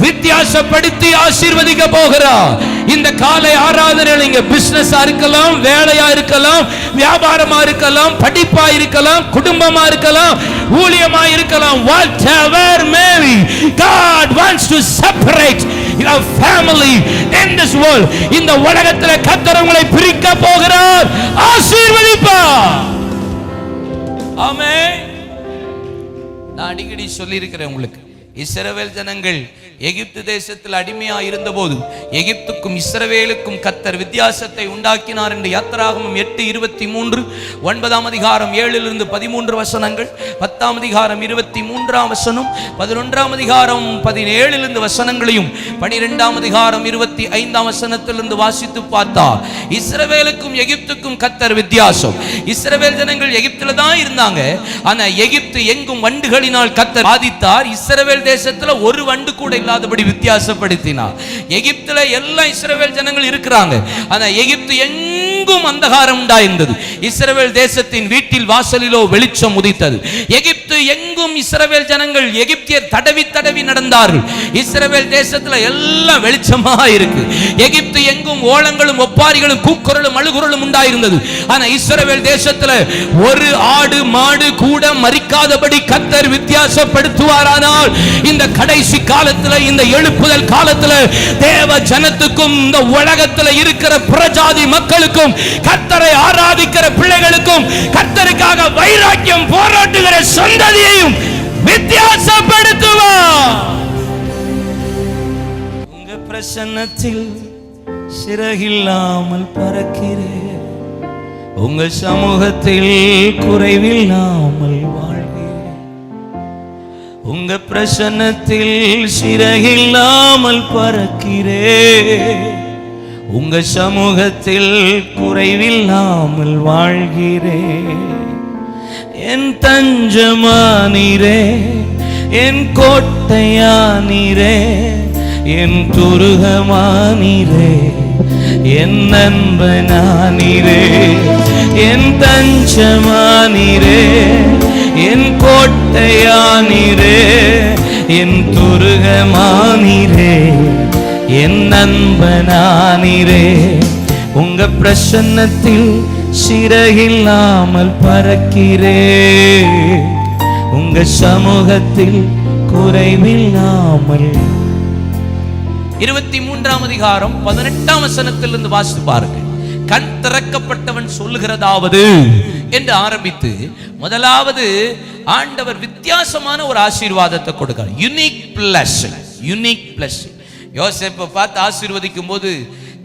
வித்தியாசப்படுத்தி ஆசீர்வதிக்க போகிறார். இந்த காலை ஆராதனையில் நீங்க பிசினஸா இருக்கலாம், வேலையா இருக்கலாம், வியாபாரமா இருக்கலாம், படிப்பா இருக்கலாம், குடும்பமா இருக்கலாம், ஊழியமா இருக்கலாம், whatever may be, God wants to separate your family in this world. இந்த உலகத்தில் கர்த்தர் உங்களை பிரிக்க போகிறார், ஆசீர்வதிப்பார். ஆமென். நான் அடிக்கடி சொல்லி இருக்கிறேன் உங்களுக்கு, இஸ்ரவேல் ஜனங்கள் எகிப்து தேசத்தில் அடிமையா இருந்தபோது எகிப்துக்கும் இஸ்ரவேலுக்கும் கர்த்தர் வித்தியாசத்தை உண்டாக்கினார் என்று யாத்திராகமம் 8:23, 9ஆம் அதிகாரம் 7 13 வசனங்கள், 10ஆம் அதிகாரம் 23ஆம் வசனம், 11ஆம் அதிகாரம் 17 வசனங்களையும் 12ஆம் அதிகாரம் 25ஆம் வசனத்திலிருந்து வாசித்து பார்த்தார். இஸ்ரவேலுக்கும் எகிப்துக்கும் கர்த்தர் வித்தியாசம். இஸ்ரவேல் ஜனங்கள் எகிப்துல தான் இருந்தாங்க. ஆனா எகிப்து எங்கும் வண்டுகளினால் கர்த்தர் பாதித்தார். இஸ்ரவேல் தேசத்துல ஒரு வண்டு கூட இல்லாதபடி வித்தியாசப்படுத்தினார். எகிப்துல எல்லா இஸ்ரவேல் ஜனங்கள் இருக்கிறாங்க. ஆனா எகிப்து எங்கும் அந்தகாரம் உண்டாயிருந்தது. இஸ்ரவேல் தேசத்தின் வீட்டில் வாசலிலோ வெளிச்சம் உதித்தது. எகிப்து எங்கும் இஸ்ரவேல் ஜனங்கள் எகிப்தியர் தடவி தடவி நடந்தார்கள். இஸ்ரவேல் தேசத்துல எல்லாம் வெளிச்சமா இருக்கு. எகிப்து எங்கும் ஓலங்களும் ஒப்பாரிகளும் கூக்குரலும் அழுகுரலும் உண்டாயிருந்தது. ஆனா இஸ்ரவேல் தேசத்துல ஒரு ஆடு மாடு கூட மரிக்காதபடி கர்த்தர் வித்தியாசப்படுத்துவாரானால் இந்த கடைசி காலத்துல, இந்த எழுப்புதல் காலத்துல தேவ ஜனத்துக்கும் இந்த உலகத்துல இருக்கிற பிரஜாதி மக்களுக்கும் கர்த்தரை ஆராதிக்கிற பிள்ளைகளுக்கும் கர்த்தருக்காக வைராக்கியம் போராடுகிற சந்ததியையும் வித்தியாசப்படுத்துவார். உங்க பிரசன்னத்தில் சிறகில்லாமல் பறக்கிறேன், உங்க சமூகத்தில் குறைவில்லாமல் வாழ்கிறேன். உங்க பிரசன்னத்தில் சிறகில்லாமல் பறக்கிறேன், உங்க சமூகத்தில் குறைவில்லாமல் வாழ்கிறேன். என் தஞ்சமானீரே, என் கோட்டையானீரே, என் துருகமானீரே, என் நண்பனானீரே, என் தஞ்சமானீரே, என் கோட்டையானீரே, என் துருகமானீரே, என் நண்பனானீரே. உங்க பிரசன்னத்தில் சிறகில்லாமல் பறக்கிறே, உங்க சமூகத்தில் குறைவில்லாமல். 23ஆம் அதிகாரம் 18ஆம் வசனத்திலிருந்து வாசித்து பாருங்க. கண் திறக்கப்பட்டவன் சொல்லுகிறதாவது என்று ஆரம்பித்து முதலாவது ஆண்டவர் வித்தியாசமான ஒரு ஆசீர்வாதத்தை கொடுக்கிறார். Unique blessing, unique blessing. யோசேப்பை பார்த்து ஆசீர்வதிக்கும் போது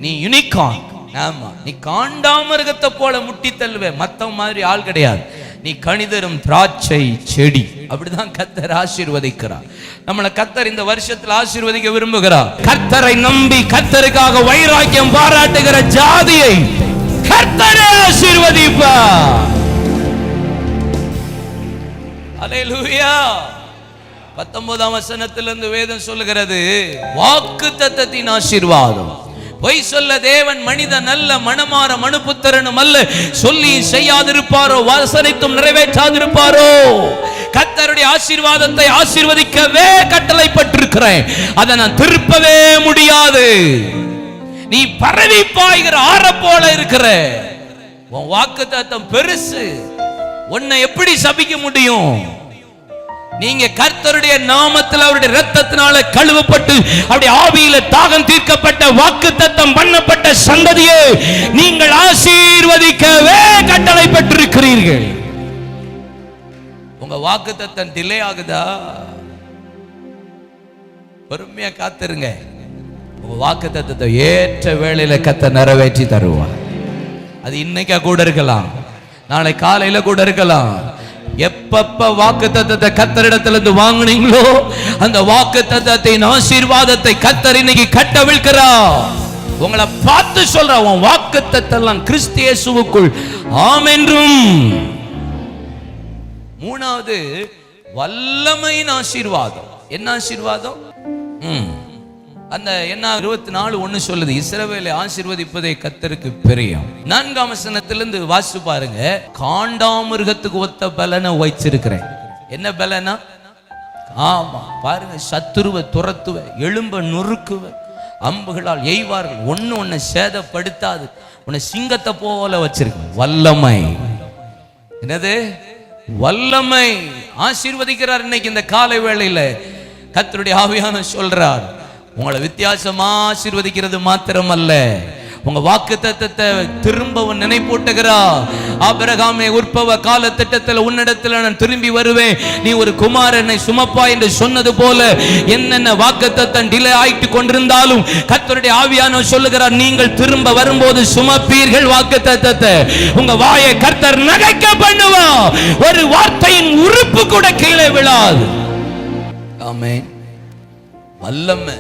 நீ யூனிகான், ஆமா, நீ காண்டாமிருகத்தை போல முட்டி தள்ளுவே, மத்த மாதிரி ஆள் கிடையாது, நீ கனிதரும் திராட்சை செடி. அப்படிதான் கர்த்தர் ஆசீர்வதிக்கிறார். நம்மளை கர்த்தர் இந்த வருஷத்தில் ஆசீர்வதிக்க விரும்புகிறார். கர்த்தரை நம்பி கர்த்தருக்காக வைராக்கியம் பாராட்டுகிற ஜாதியை கர்த்தரே ஆசீர்வதிப்பார். அல்லேலூயா. 19ஆம் வசனத்திலிருந்து வேதம் சொல்லுகிறது, வாக்குத்தத்தத்தின் ஆசீர்வாதம். பொய் சொல்ல தேவன் மனிதன் அல்ல, மனமாற மனுபுத்திரனும் அல்ல. சொல்லி செய்யாதிருப்பாரோ, வசனித்தும் நிறைவேற்றாதிருப்பாரோ. கர்த்தருடைய ஆசீர்வாதத்தை ஆசீர்வதிக்கவே கட்டளைப்பட்டிருக்கிறேன். அதை நான் திருப்பவே முடியாது. நீ பரவி பாய்கிற ஆற போல இருக்கிற, உன் வாக்குத்தத்தம் பெருசு. உன்னை எப்படி சபிக்க முடியும்? நீங்க கர்த்தருடைய நாமத்தில் அவருடைய இரத்தத்தினால கழுவப்பட்டு அவருடைய ஆவியில தாகம் தீர்க்கப்பட்ட வாக்குத்தத்தம் பண்ணப்பட்ட சந்ததியை நீங்கள் ஆசீர்வதிக்கவே கட்டளை பெற்றிருக்கிறீர்கள். உங்க வாக்குத்தத்தம் டிலே ஆகுதா? பொறுமையா காத்திருங்க. உங்க வாக்குத்தத்தத்தை ஏற்ற வேளையில கர்த்தர் நிறைவேற்றி தருவார். அது இன்னைக்கா கூட இருக்கலாம், நாளை காலையில கூட இருக்கலாம். எப்பப்ப வாக்குத்தத்தத்தை கர்த்தரிடத்திலிருந்து வாங்குனீங்களோ அந்த வாக்குத்தத்தத்தின் ஆசீர்வாதத்தை கர்த்தர் இன்னைக்கு கட்டவிழ்க்கிறார். உங்களை பார்த்து சொல்ற, உன் வாக்குத்தத்தம் கிறிஸ்து இயேசுவுக்குள் ஆம் என்றும். மூணாவது வல்லமையின் ஆசீர்வாதம். என்ன ஆசீர்வாதம்? அந்த என்ன 24:1 சொல்லுது, இஸ்ரவேலை ஆசீர்வதிப்பதே கர்த்தருக்கு பிரியம். 4ஆம் வசனத்திலிருந்து வாசித்து பாருங்க. காண்டாமிருகத்துக்கு ஒத்த பலனை வைச்சிருக்கிறேன். என்ன பலனா? ஆமா, பாருங்க, சத்துருவை துரத்துவ, எலும்ப நொறுக்குவ, அம்புகளால் எய்வார்கள், ஒண்ணு சேதப்படுத்தாது, உன்னை சிங்கத்தை போல வச்சிருக்க. வல்லமை. என்னது? வல்லமை. ஆசீர்வதிக்கிறார் இன்னைக்கு இந்த காலை வேளையில. கர்த்தருடைய ஆவியான சொல்றார், உங்களை வித்தியாசமா ஆசீர்வதிக்கிறது மாத்திரமல்ல, உங்க வாக்குத்தத்தத்தை திரும்பவும் நினைப்பூட்டுகிறார். ஆபிரகாமே, உற்பவ கால திட்டத்தில் உன்னிடத்தில் நான் திரும்பி வருவேன், நீ ஒரு குமாரனை சுமப்பா என்று சொன்னது போல என்னென்ன வாக்குத்தத்தம் டிலே ஆயிட்டு கொண்டிருந்தாலும் கர்த்தருடைய ஆவியானவர் சொல்லுகிறார், நீங்கள் திரும்ப வரும்போது சுமப்பீர்கள் வாக்குத்தத்தத்தை. உங்க வாயை கர்த்தர் நகைக்க பண்ணுவார். ஒரு வார்த்தையின் உறுப்பு கூட கீழே விழாது. ஆமென். வல்லமை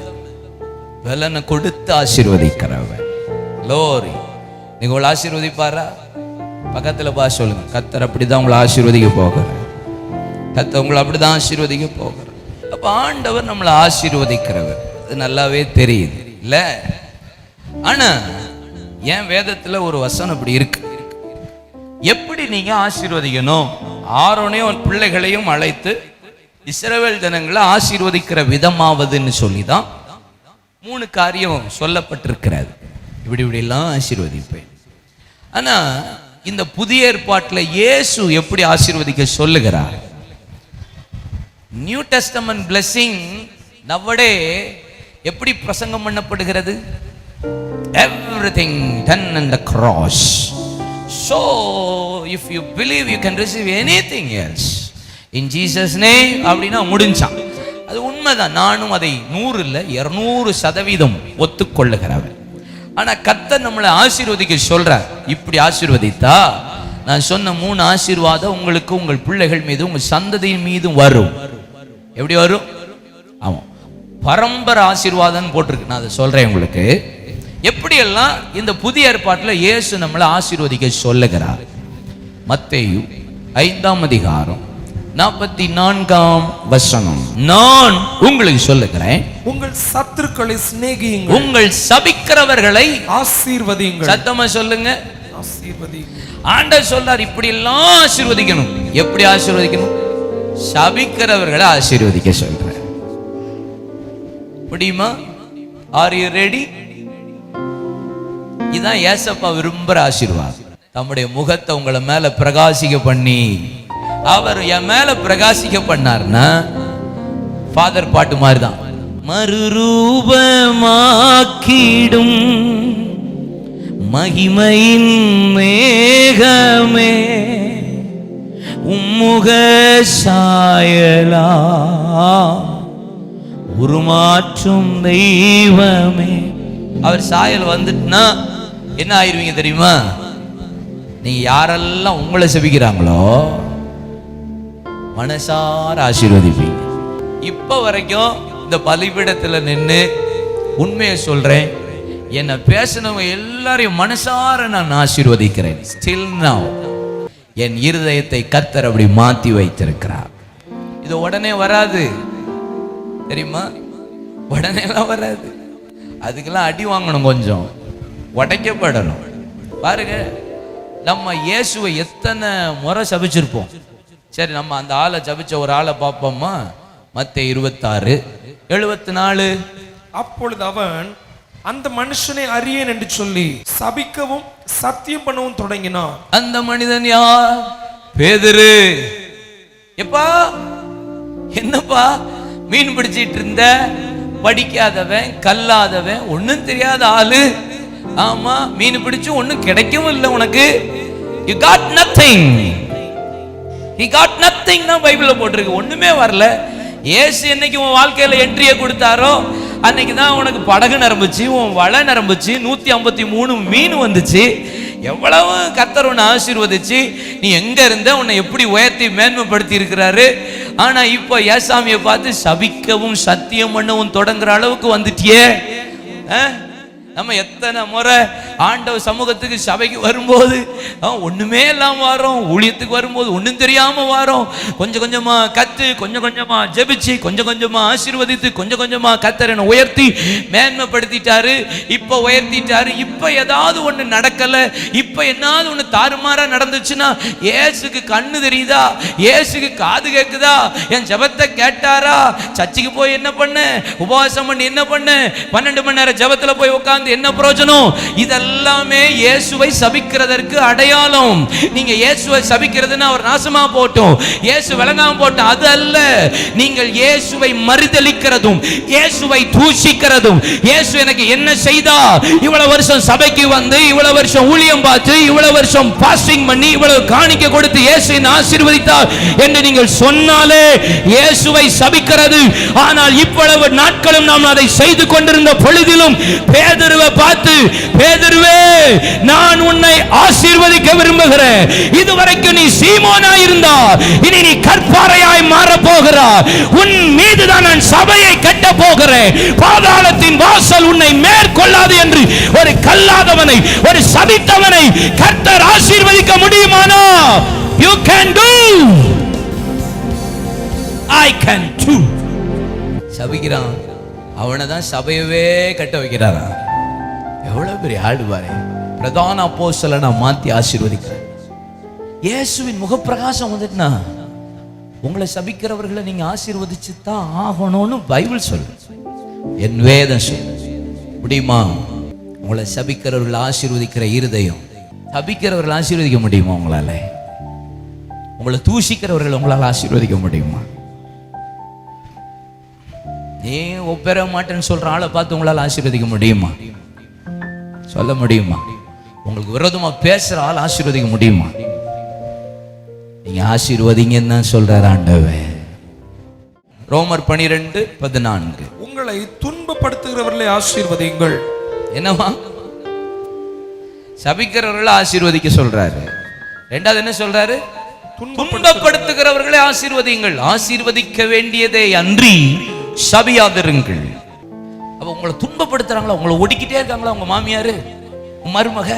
பலனை கொடுத்து ஆசீர்வதிக்கிறவன். லோரி, நீங்க உங்களை ஆசீர்வதிப்பாரா? பக்கத்துல பா சொல்லுங்க, கர்த்தர் அப்படிதான் உங்களை ஆசீர்வதிக்க போகிறார். கர்த்தர் உங்களை அப்படிதான் ஆசீர்வதிக்க போகிறார். அப்ப ஆண்டவர் நம்மளை ஆசீர்வதிக்கிறவர், அது நல்லாவே தெரியுது இல்ல? ஆனா என் வேதத்துல ஒரு வசனம் அப்படி இருக்கு. எப்படி நீங்க ஆசீர்வதிக்கணும்? ஆரோனையும் பிள்ளைகளையும் அழைத்து இஸ்ரவேல் ஜனங்களை ஆசீர்வதிக்கிற விதமாவதுன்னு சொல்லிதான் 3 காரியம் சொல்லப்பட்டிருக்கிறது. இப்படி எல்லாம் ஆசீர்வதிப்பேன். ஆனா இந்த புதிய ஏற்பாட்டில் இயேசு எப்படி ஆசீர்வதிக்க சொல்லுகிறார்? நியூ டெஸ்டமென்ட் பிளெஸிங் நவடே எப்படி பிரசங்கம் பண்ணப்படுகிறது? Everything done on the cross. So if you believe you can receive anything else in Jesus name அப்படினா முடிஞ்சான். அது உண்மைதான். நானும் அதை 100 இல்ல 200% ஒத்துக்கொள்ளுகிறவன். ஆனா கர்த்தர் நம்மளை ஆசீர்வதிக்க சொல்றார். இப்படி ஆசீர்வதித்தா நான் சொன்ன 3 ஆசீர்வாதம் உங்களுக்கு, உங்கள் பிள்ளைகள் மீது, உங்கள் சந்ததியின் மீதும் வரும். எப்படி வரும்? ஆமா, பரம்பரை ஆசீர்வாதம் போட்டிருக்கு. நான் அதை சொல்றேன் உங்களுக்கு. எப்படியெல்லாம் இந்த புதிய ஏற்பாட்டில் இயேசு நம்மளை ஆசீர்வதிக்க சொல்லுகிறார். மத்தேயு 5ஆம் அதிகாரம் 44ஆம் வசனம். நான் உங்களுக்கு சொல்லுகிறேன், உங்கள் சத்துருக்களை சிநேகியுங்கள், உங்கள் சபிக்கிறவர்களை ஆசீர்வதியுங்கள். சத்தமா சொல்லுங்க, ஆசீர்வதியுங்கள். ஆண்டவர் சொல்றார் இப்படி எல்லாம் ஆசீர்வதிக்கணும். எப்படி ஆசீர்வதிக்கணும்? சபிக்கிறவர்களை ஆசீர்வதிக்க சொல்றார். முடியுமா? Are you ready? இதான் ஏசப்பா விரும்புற ஆசீர்வாதம். தம்முடைய முகத்தை உங்களை மேல பிரகாசிக்க பண்ணி, அவர் என் மேல பிரகாசிக்க பண்ணார்னா ஃபாதர் பாட்டு மாதிரி தான். மறுரூபமாக்கிடும் மகிமையின் மேகமே, உம்முக சாயலா உருமாற்றும் தெய்வமே. அவர் சாயல் வந்துட்டுனா என்ன ஆயிருவீங்க தெரியுமா? நீங்க யாரெல்லாம் உங்களை செபிக்கிறாங்களோ மனசார ஆசீர்வதிப்பீங்க. இப்ப வரைக்கும் இந்த பலிபீடத்துல நின்று உண்மையை சொல்றேன், என்ன பேசினவங்க எல்லாரையும் மனசார நான் ஆசீர்வதிக்கிறேன். Still now என் இருதயத்தை கர்த்தர் அப்படி மாத்தி வைத்திருக்கிறார். இது உடனே வராது தெரியுமா? உடனே எல்லாம் வராது. அதுக்கெல்லாம் அடி வாங்கணும், கொஞ்சம் உடைக்கப்படணும். பாருங்க, நம்ம இயேசுவை எத்தனை முறை சபிச்சிருப்போம். சரி, நம்ம அந்த ஆளை சபிச்ச ஒரு ஆளை பார்ப்போமா? மத்தேயு 26:74. அப்பொழுது அவன் அந்த மனுஷனை அறியேன் என்று சொல்லி சபிக்கவும் சத்தியம் பண்ணவும் தொடங்கினான். அந்த மனிதன் யார்? பேதுரு. எப்பா என்னப்பா மீன் பிடிச்சிட்டு இருந்த? படிக்காதவன், கல்லாதவன், ஒன்னும் தெரியாத ஆளு. ஆமா, மீன் பிடிச்சு ஒன்னும் கிடைக்கவும் இல்லை உனக்கு. You got nothing. He got nothing னா பைபிள்ல போட்டிருக்கு. ஒண்ணுமே வரல. இயேசு என்னைக்கு உன் வாழ்க்கையில என்ட்ரியை கொடுத்தாரோ அன்னைக்கு தான் உனக்கு படகு நிரம்புச்சு, உன் வலை நிரம்புச்சு, 153 மீன் வந்துச்சு. எவ்வளவு கர்த்தர் உன்னை ஆசீர்வதிச்சு, நீ எங்க இருந்த, உன்னை எப்படி உயர்த்தி மேன்மைப்படுத்தி இருக்கிறாரு. ஆனா இப்போ ஏசாமியை பார்த்து சபிக்கவும் சத்தியம் பண்ணவும் தொடங்குற அளவுக்கு வந்துட்டியே. நம்ம எத்தனை முறை ஆண்டவர் சமூகத்துக்கு சபைக்கு வரும்போது ஒண்ணுமே இல்லாம வரோம், ஊழியத்துக்கு வரும்போது ஒன்றும் தெரியாம வரோம். கொஞ்சம் கொஞ்சமா கத்து, கொஞ்சம் கொஞ்சமா ஜெபிச்சு, கொஞ்சம் கொஞ்சமா ஆசீர்வதித்து, கொஞ்சம் கொஞ்சமா கர்த்தர் என்னை உயர்த்தி மேன்மைப்படுத்திட்டாரு. இப்ப உயர்த்திட்டாரு. இப்ப ஏதாவது ஒண்ணு நடக்கல, இப்ப என்னாவது ஒண்ணு தாறுமாறா நடந்துச்சுன்னா இயேசுக்கு கண்ணு தெரியுதா? இயேசுக்கு காது கேக்குதா? என் ஜெபத்தை கேட்டாரா? சர்ச்சுக்கு போய் என்ன பண்ண, உபவாசம் பண்ணி என்ன பண்ண, 12 மணி நேரம் ஜெபத்துல போய் உட்கார்ந்து என்ன பிரயோஜனம்? இதெல்லாம் எல்லாமே இயேசுவை சபிக்கிறதற்கு அடையாளம். நீங்க இயேசுவை சபிக்கிறதுன்னா அவர் நாசமா போட்டும், இயேசு விளங்காம போட்டும், அது அல்ல. நீங்கள் இயேசுவை மறுதலிக்கிறதும் இயேசுவை தூஷிக்கிறதும், இயேசு எனக்கு என்ன செய்தா, இவ்வளவு வருஷம் சபைக்கு வந்து, இவ்வளவு வருஷம் ஊழியம் பார்த்து, இவ்வளவு வருஷம் பாஸ்டிங் பண்ணி, இவ்வளவு காணிக்கை கொடுத்து இயேசு ஆசீர்வதித்தார் என்று நீங்கள் சொன்னாலே இயேசுவை சபிக்கிறது. ஆனால் இவ்வளவு நாட்களும் நாம் அதை செய்து கொண்டிருந்த பொழுதிலும் பேதுருவை பார்த்து, பேதுருவே நான் உன்னை ஆசீர்வதிக்க விரும்புகிறேன், இதுவரைக்கும் நீ சீமோனா இருந்தா, இனி நீ கற்பாறையாய் மாற போகிறாய், உன் மீதுதான் நான் சபையை கட்ட போகிறேன், பாதாளத்தின் வாசல் உன்னை மேற்கொள்ளாது என்று ஒரு கல்லாதவனை, ஒரு சபித்தவனை கர்த்தர் ஆசீர்வதிக்க முடியுமானா? You can do, I can do. சபிக்கிறான், அவனை தான் சபையவே கட்ட வைக்கிறாரா? எவ்வளவு பெரிய ஆடு பாரு. பிரதான அப்போஸ்தலனை மாத்தி ஆசீர்வதிக்கிறார். இயேசுவின் முகப்பிரகாசம் வந்துட்டுனா உங்களை சபிக்கிறவர்களை நீங்க ஆசீர்வதிச்சு தான் ஆகணும்னு பைபிள் சொல்லு, என் வேதம் சொல்லு. முடியுமா? உங்களை சபிக்கிறவர்களை ஆசீர்வதிக்கிற இருதயம், சபிக்கிறவர்களை ஆசீர்வதிக்க முடியுமா உங்களால? உங்களை தூஷிக்கிறவர்கள் உங்களால் ஆசீர்வதிக்க முடியுமா? நீ ஒப்பேற மாட்டேன்னு சொல்ற ஆளை பார்த்து உங்களால் ஆசீர்வதிக்க முடியுமா? சொல்ல முடியுமா? உங்களுக்கு விரோதமா பேசுற ஆள் ஆசீர்வதிக்க முடியுமா? நீங்க ஆசீர்வதிங்கன்னு தான் சொல்றாரு ஆண்டவர். ரோமர் 12:14 உங்களை துன்பப்படுத்துகிறவர்களை ஆசீர்வதியுங்கள். என்னவா? சபிக்கிறவர்களை ஆசீர்வதிக்க சொல்றாரு. ரெண்டாவது என்ன சொல்றாரு? துன்பப்படுத்துகிறவர்களை ஆசீர்வதியுங்கள். ஆசீர்வதிக்க வேண்டியதே அன்றி சபியாதிருங்கள். அப்ப உங்களை துன்பப்படுத்துறாங்களா, உங்களை ஒடுக்கிட்டே இருக்காங்களா, உங்க மாமியாரு, உங்க மருமக,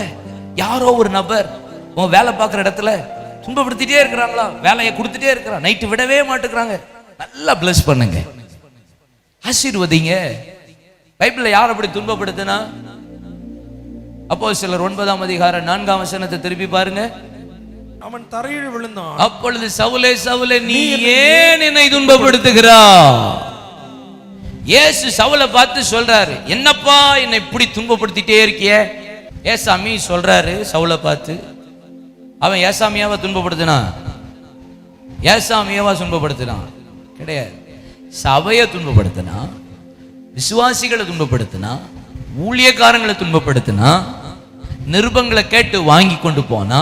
யாரோ ஒரு நபர் உங்க வேலை பார்க்குற இடத்துல துன்பப்படுத்திட்டே இருக்கிறாங்களா, வேலையை கொடுத்துட்டே இருக்கிறான், நைட்டு விடவே மாட்டேங்கிறாங்க, நல்லா பிளஸ் பண்ணுங்க, ஆசீர்வதிங்க. பைபிள்ல யார் அப்படி துன்பப்படுத்தினா? அப்போஸ்தலர் 9:4 திருப்பி பாருங்க. அவன் தரையில் விழுந்தான். அப்பொழுது சவுலே சவுலே நீ ஏன் என்னை துன்பப்படுத்துகிறாய்? இயேசு சவுலை பார்த்து சொல்றாரு, என்னப்பா என்னை இப்படி துன்பப்படுத்திட்டே இருக்கிய? ஏசாமி சொல்றாரு சவுலை பார்த்து. அவன் ஏசாமியாவா துன்பப்படுத்தினான்? ஏசாமியாவா துன்பப்படுத்தினான்? கிடையாது. சபையை துன்பப்படுத்தினா, விசுவாசிகளை துன்பப்படுத்தினா, ஊழியக்காரங்களை துன்பப்படுத்தினா, நிருபங்களை கேட்டு வாங்கி கொண்டு போனா,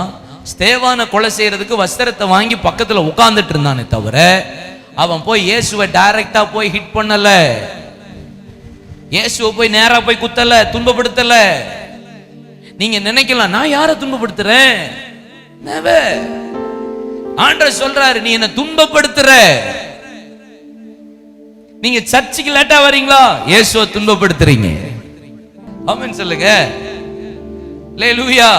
ஸ்தேவான கொலை செய்யறதுக்கு வஸ்திரத்தை வாங்கி பக்கத்துல உட்கார்ந்துட்டு இருந்தானே தவிர அவன் போய் இயேசுவை டைரக்டா போய் ஹிட் பண்ணல, இயேசுவை போய் நேரா போய் குத்தல, துன்பப்படுத்தல. நீங்க நினைக்கலாம் நான் யாரை துன்பப்படுத்துறேன்? ஆண்டவர் சொல்றாரு, நீ என்ன துன்பப்படுத்துற. நீங்க சர்ச்சுக்கு லேட்டா வரீங்களா, இயேசுவை துன்பப்படுத்துறீங்க. ஆமென் சொல்லுங்க. அல்லேலூயா.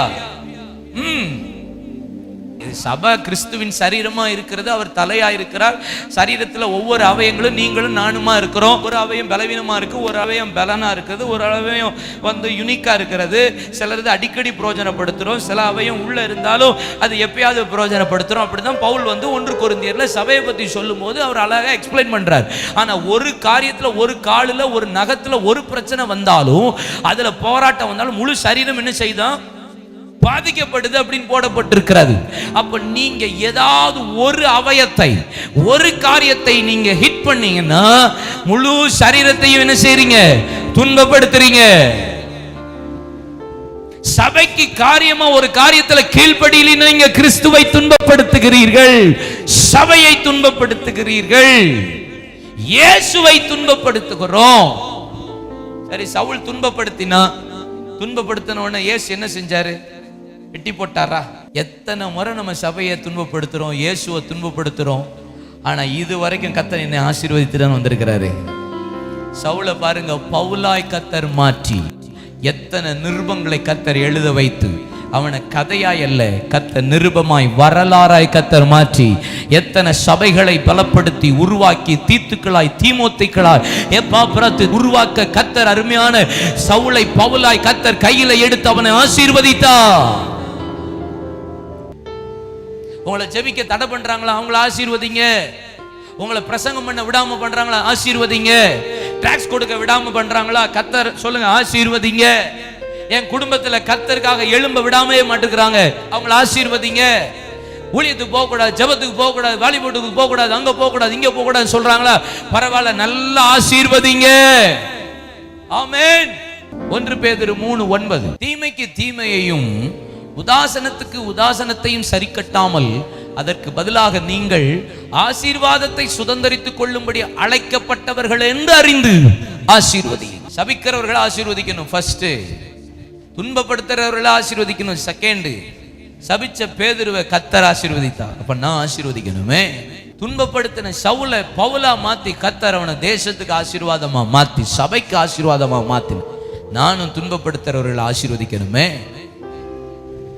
சபை கிறிஸ்துவின் சரீரமா இருக்கிறது, அவர் தலையா இருக்கிறார். சரீரத்துல ஒவ்வொரு அவயங்களும் நீங்களும் நானுமா இருக்கிறோம். ஒரு அவயம் பலவீனமா இருக்கு, ஒரு அவயம் பலனா இருக்குது, ஒரு அவயம் யுனிக்கா இருக்கிறது. சிலது அடிக்கடி பிரயோஜனப்படுத்துறோம், சில அவயம் உள்ள இருந்தாலும் அது எப்பயாவது பிரயோஜனப்படுத்துறோம். அப்படிதான் பவுல் 1 கொரிந்தியர்ல சபையை பத்தி சொல்லும் போது அவர் அழகா எக்ஸ்பிளைன் பண்றார். ஆனா ஒரு காரியத்துல, ஒரு காலில், ஒரு நகத்துல ஒரு பிரச்சனை வந்தாலும், அதுல போராட்டம் வந்தாலும் முழு சரீரம் என்ன செய்தான்? பாதிக்கப்படுது அப்படின்னு போடப்பட்டிருக்கிறது. அப்ப நீங்க ஏதாவது ஒரு அவயத்தை, ஒரு காரியத்தை நீங்க ஹிட் பண்ணீங்கன்னா முழு சரீரத்தையும் என்ன செய்றீங்க? துன்பப்படுத்துறீங்க. சபைக்கு காரியமா ஒரு காரியத்துல கீழ்ப்படியில நீங்க கிறிஸ்துவை துன்பப்படுத்துகிறீர்கள், சபையை துன்பப்படுத்துகிறீர்கள், இயேசுவை துன்பப்படுத்துகிறோம். சரி, சவுல் துன்பப்படுத்தின உடனே இயேசு என்ன செஞ்சாரு? வெட்டி போட்டாரா? எத்தனை முறை நம்ம சபையை துன்பப்படுத்துறோம், இயேசுவை துன்பப்படுத்துறோம். ஆனா இது வரைக்கும் கர்த்தர் என்னை ஆசீர்வதித்து தான் வந்திருக்கிறாரு. சவுலை பாருங்க, பவுலாய் கர்த்தர் மாற்றி எத்தனை நிருபங்களை கர்த்தர் எழுத வைத்து அவனை கதையாய் அல்ல, கர்த்தர் நிருபமாய் வரலாறாய் கர்த்தர் மாற்றி எத்தனை சபைகளை பலப்படுத்தி உருவாக்கி தீத்துக்களாய் தீமோத்தேயுக்களாய் எப்பாப்பிரத்து உருவாக்க கர்த்தர் அருமையான சவுலை பவுலாய் கர்த்தர் கையில எடுத்து அவனை ஆசீர்வதித்தார். உங்களை ஜெபிக்க தடை பண்றாங்களா, அவங்கள ஆசீர்வதிங்க. உங்களை பிரசங்கம் பண்ண விடாம பண்றாங்களா, ஆசீர்வதிங்க. டாக்ஸ் கொடுக்க விடாம பண்றாங்களா, கர்த்தர் சொல்லுங்க ஆசீர்வதிங்க. என் குடும்பத்துல கர்த்தருக்காக எழும்ப விடாமே மாட்டுக்கிறாங்க, அவங்கள ஆசீர்வதிங்க. ஊழியத்துக்கு போக கூடாது, ஜெபத்துக்கு போக கூடாது, வாலிபத்துக்கு போக கூடாது, அங்க போக கூடாது, இங்க போக கூடாது சொல்றாங்களா, பரவாயில்ல, நல்லா ஆசீர்வதிங்க. ஆமென். 1 பேதுரு 3:9 தீமைக்கு தீமையையும் உதாசனத்துக்கு உதாசனத்தையும் சரி கட்டாமல் அதற்கு பதிலாக நீங்கள் ஆசீர்வாதத்தை சுதந்தரித்துக் கொள்ளும்படி அழைக்கப்பட்டவர்கள் என்று அறிந்து ஆசீர்வதி. சபிக்கிறவர்களை ஆசீர்வதிக்கணும் ஃபர்ஸ்ட், துன்பப்படுத்துறவர்களை ஆசீர்வதிக்கணும் செகண்ட். சபிச்ச பேதுருவை கர்த்தர் ஆசீர்வதித்தார், அப்ப நான் ஆசீர்வதிக்கணுமே. துன்பப்படுத்தின சவுலை பவுலா மாத்தி கர்த்தர் அவனை தேசத்துக்கு ஆசீர்வாதமா மாத்தி சபைக்கு ஆசீர்வாதமா மாத்தி நானும் துன்பப்படுத்துறவர்களை ஆசீர்வதிக்கணுமே.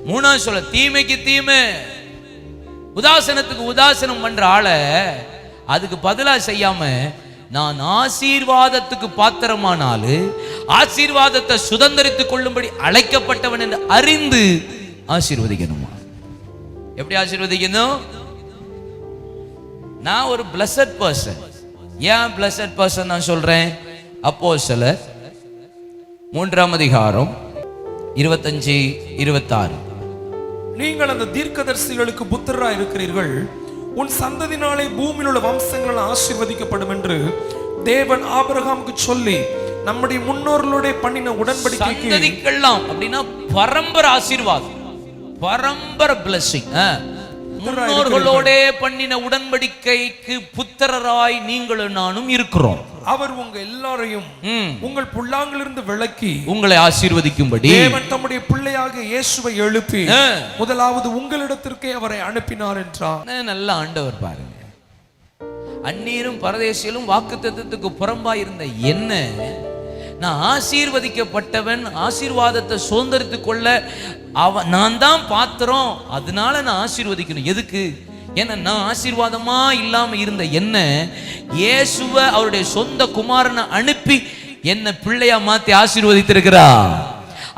மூணாவது சொல்ல, தீமைக்கு தீமை உதாசனத்துக்கு உதாசனம் பண்ற ஆளை அதுக்கு பதிலா செய்யாம நான் ஆசீர்வாதத்துக்கு பாத்திரமானாலு ஆசீர்வாதத்தை சுதந்தரித்துக் கொள்ளும்படி அழைக்கப்பட்டவன் என்று அறிந்து ஆசீர்வதிக்கணுமா? எப்படி ஆசீர்வதிக்கணும்? நான் ஒரு blessed person. ஏன் blessed person நான் சொல்றேன்? அப்போஸ்தலர் 3ஆம் அதிகாரம் 25-26 நீங்கள் அந்த தீர்க்கதரிசிகளுக்கு புத்திரராய் இருக்கிறீர்கள், உன் சந்ததினாலே பூமியில் உள்ள வம்சங்கள் ஆசீர்வதிக்கப்படும் என்று தேவன் ஆபிரகாமுக்கு சொல்லி நம்முடைய முன்னோர்களோட பண்ணின உடன்படிக்கைக்கு. சந்ததிக்கெல்லாம் அப்படின்னா பரம்பரை ஆசீர்வாதம், பரம்பரை blessing. முன்னோர்களோட பண்ணின உடன்படிக்கைக்கு புத்திரராய் நீங்களும் நானும் இருக்கிறோம். அவர் உங்க எல்லாரையும் உங்கள் புல்லாங்கிலிருந்து விலக்கி உங்களை ஆசீர்வதிக்கும்படி தேவன் தம்முடைய பிள்ளையாக இயேசுவை எழுப்பி முதலாவது உங்களிடத்திற்கே அவரை அனுப்பினார் என்றார். நல்ல ஆண்டவர் பாருங்க. அந்நீரும் பரதேசியிலும் வாக்குத்தத்தத்துக்கு புறம்பாய் இருந்த என்ன நான் ஆசீர்வதிக்கப்பட்டவன், ஆசீர்வாதத்தை சுதந்தரித்துக் கொள்ள நான் தான் பாத்திரம், அதனால நான் ஆசீர்வதிக்கணும். எதுக்கு? ஏன்னா நான் ஆசீர்வாதமா இல்லாம இருந்த என்ன இயேசுவை அவருடைய சொந்த குமாரனை அனுப்பி என்ன பிள்ளையா மாத்தி ஆசீர்வதித்திருக்கிறா.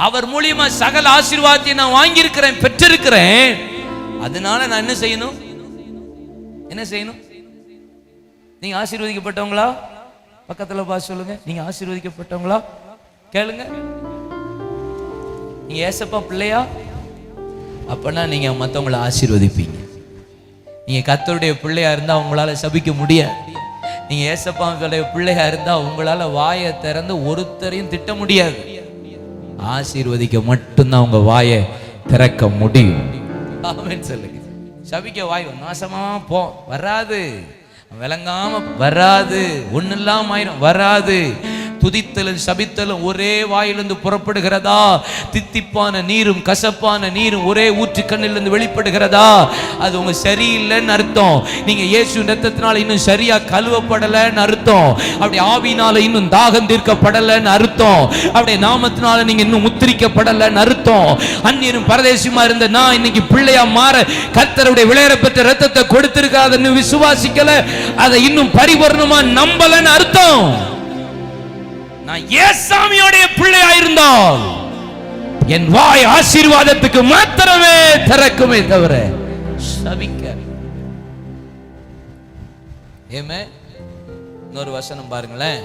அவர் மூலியமா சகல ஆசீர்வாதத்தை நான் வாங்கியிருக்கிறேன், பெற்றிருக்கிறேன். அதனால நான் என்ன செய்யணும்? என்ன செய்யணும்? நீங்க ஆசீர்வதிக்கப்பட்டவங்களா? பக்கத்துல பார்த்து சொல்லுங்க, நீங்க ஆசீர்வதிக்கப்பட்டவங்களா? கேளுங்க. நீங்க ஏசப்பா பிள்ளையா? அப்பனா நீங்க மற்றவங்களை ஆசீர்வதிப்பீங்க. நீங்க கர்த்தருடைய பிள்ளையா இருந்தா உங்களால சபிக்க முடியாது. நீங்க ஏசப்பாவுடைய பிள்ளையா இருந்தா உங்களால வாயை திறந்து ஒருத்தரையும் திட்ட முடியாது. ஆசீர்வதிக்க மட்டும்தான் உங்க வாயை திறக்க முடியும். ஆமென் சொல்லுங்க. சபிக்க வாய் நாசமா போ வராது, விளங்காம வராது, ஒண்ணு இல்லாம ஆயிரும் வராது. துதித்தலும் சபித்தலும் ஒரே வாயிலிருந்து புறப்படுகிறதா? தித்திப்பான நீரும் கசப்பான நீரும் ஒரே ஊற்று கண்ணிலிருந்து வெளிப்படுகிறதா? அது உங்க சரியில்லைன்னு அர்த்தம். நீங்க இயேசு ரத்தத்தினால இன்னும் சரியா கழுவப்படலைன்னு அர்த்தம். அப்படி ஆவியினால இன்னும் தாகம் தீர்க்கப்படலைன்னு அர்த்தம். அப்படி நாமத்தினால நீங்க இன்னும் முத்திரிக்கப்படலைன்னு அர்த்தம். அந்நியரும் பரதேசியுமா இருந்த நான் இன்னைக்கு பிள்ளையா மாற கர்த்தருடைய விளையாடப்பட்ட ரத்தத்தை கொடுத்திருக்காதுன்னு விசுவாசிக்கல, அதை இன்னும் பரிபூர்ணமா நம்பலன்னு அர்த்தம். நான் ஏசாமியோடைய பிள்ளையா இருந்தால் என் வாய் ஆசீர்வாதத்துக்கு மாத்திரமே திறக்குமே தவிர சபிக்க. ஏமே இன்னொரு வசனம் பாருங்களேன்,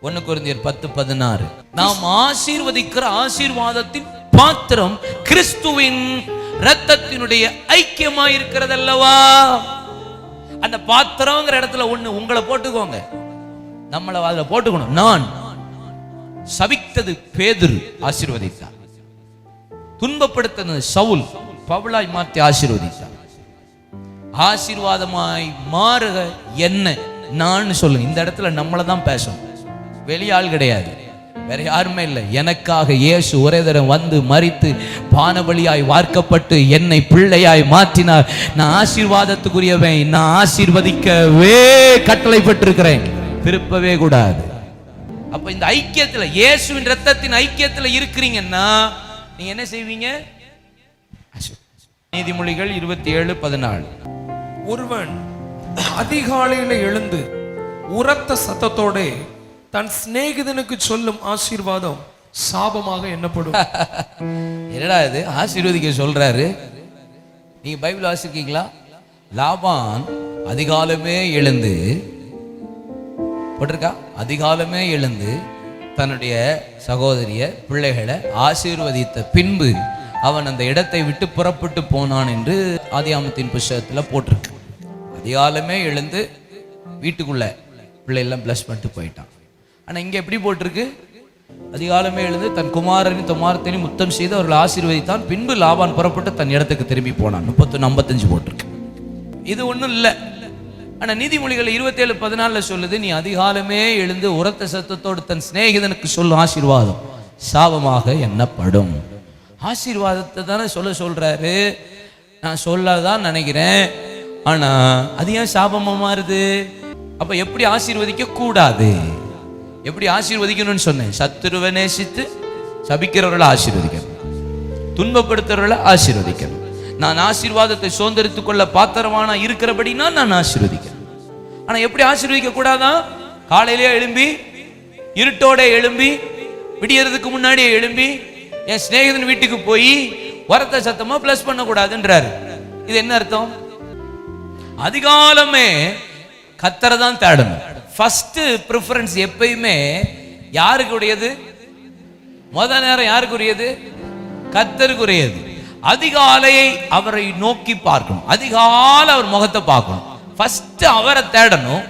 1 கொரிந்தியர் 10:16 நாம் ஆசீர்வதிக்கிற ஆசீர்வாதத்தின் பாத்திரம் கிறிஸ்துவின் இரத்தத்தினுடைய ஐக்கியமா இருக்கிறது அல்லவா? அந்த பாத்திரம்ங்கிற இடத்துல ஒண்ணு உங்களை போட்டுக்கோங்க, நம்மளை அதுல போட்டுக்கணும். நான் சபித்தது பேதுரு ஆசீர்வதித்தார், துன்பப்படுத்தினது சவுல் பவுலாய் மாற்றி ஆசீர்வதித்தார். ஆசீர்வாதமாய் மாறுக என்ன நான் சொல்லுங்க. இந்த இடத்துல நம்மளை தான் பேசணும், வெளியாள் கிடையாது, வேற யாருமே இல்லை. எனக்காக இயேசு ஒரே தரம் வந்து மரித்து பானபலியாய் வார்க்கப்பட்டு என்னை பிள்ளையாய் மாற்றினார். நான் ஆசீர்வாதத்துக்குரியவன், நான் ஆசீர்வதிக்கவே கட்டளைப்பட்டிருக்கிறேன், திருப்பவே கூடாது. அப்ப இந்த ஐக்கியத்துல, இயேசுவின் இரத்தத்தின் ஐக்கியத்துல இருக்கிறீங்கன்னா நீங்க என்ன செய்வீங்க? நீதிமொழிகள் 27:14 ஒருவன் அதிகாலையில எழுந்து உரத்த சத்தத்தோட தன் சிநேகிதனுக்கு சொல்லும் ஆசீர்வாதம் சாபமாக எண்ணப்படும். என்னடா இது ஆசீர்வதிக்க சொல்றாரு? நீங்க பைபிள் வாசிக்கீங்களா? லாபான் அதிகாலமே எழுந்து போட்டிருக்கா, அதிகாலமே எழுந்து தன்னுடைய சகோதரிய பிள்ளைகளை ஆசீர்வதித்த பின்பு அவன் அந்த இடத்தை விட்டு புறப்பட்டு போனான் என்று ஆதியாகமத்தின் புஸ்தகத்தில் போட்டிருக்கு. அதிகாலமே எழுந்து வீட்டுக்குள்ள பிள்ளையெல்லாம் பிளஸ் பண்ணிட்டு போயிட்டான். ஆனால் இங்கே எப்படி போட்டிருக்கு? அதிகாலமே எழுந்து தன் குமாரனின் குமாரத்தையும் முத்தம் செய்து அவர்கள் ஆசீர்வதித்தான், பின்பு லாபான் புறப்பட்டு தன் இடத்துக்கு திரும்பி போனான். 31:55 போட்டிருக்கு. இது ஒன்றும் இல்லை. ஆனால் நீதிமொழிகள் 27:14 சொல்லுது, நீ அதிகாலமே எழுந்து உரத்த சத்தத்தோடு தன் சிநேகிதனுக்கு சொல்லும் ஆசீர்வாதம் சாபமாக எண்ணப்படும். ஆசீர்வாதத்தை தானே சொல்றாரு. நான் சொல்லதான் நினைக்கிறேன், ஆனா அது ஏன் சாபமா மாறுது? அப்ப எப்படி ஆசீர்வதிக்க கூடாது, எப்படி ஆசீர்வதிக்கணும்னு சொன்னேன். சத்துருவை நேசித்து சபிக்கிறவர்களை ஆசீர்வதிக்கணும், துன்பப்படுத்துறவர்களை ஆசீர்வதிக்கணும். நான் ஆசீர்வாதத்தை சுதந்திரித்துக் கொள்ள பாத்திரமானா இருக்கிறபடினா நான் ஆசீர்வதிக்கணும். ஆனா எப்படி ஆசீர்வதிக்க கூடாதான்? காலையிலேயே எழும்பி, இருட்டோட எழும்பி, விடியறதுக்கு முன்னாடியே எழும்பி என் சிநேகிதன் வீட்டுக்கு போய் வரத்த சத்தமா பிளஸ் பண்ண கூடாதுன்றாரு. இது என்ன அர்த்தம்? அதிகாலமே கர்த்தரை தான் தேடணும். ஃபர்ஸ்ட் ப்ரிஃபரன்ஸ் எப்பயுமே யாருக்குரியது? முதல் நேரம் யாருக்குரியது? கர்த்தருக்குரியது. அதிகாலையை அவரை நோக்கி பார்க்கணும், அதிகாலை அவர் முகத்தை பார்க்கணும். ஃபர்ஸ்ட் அவரை தேடணும்,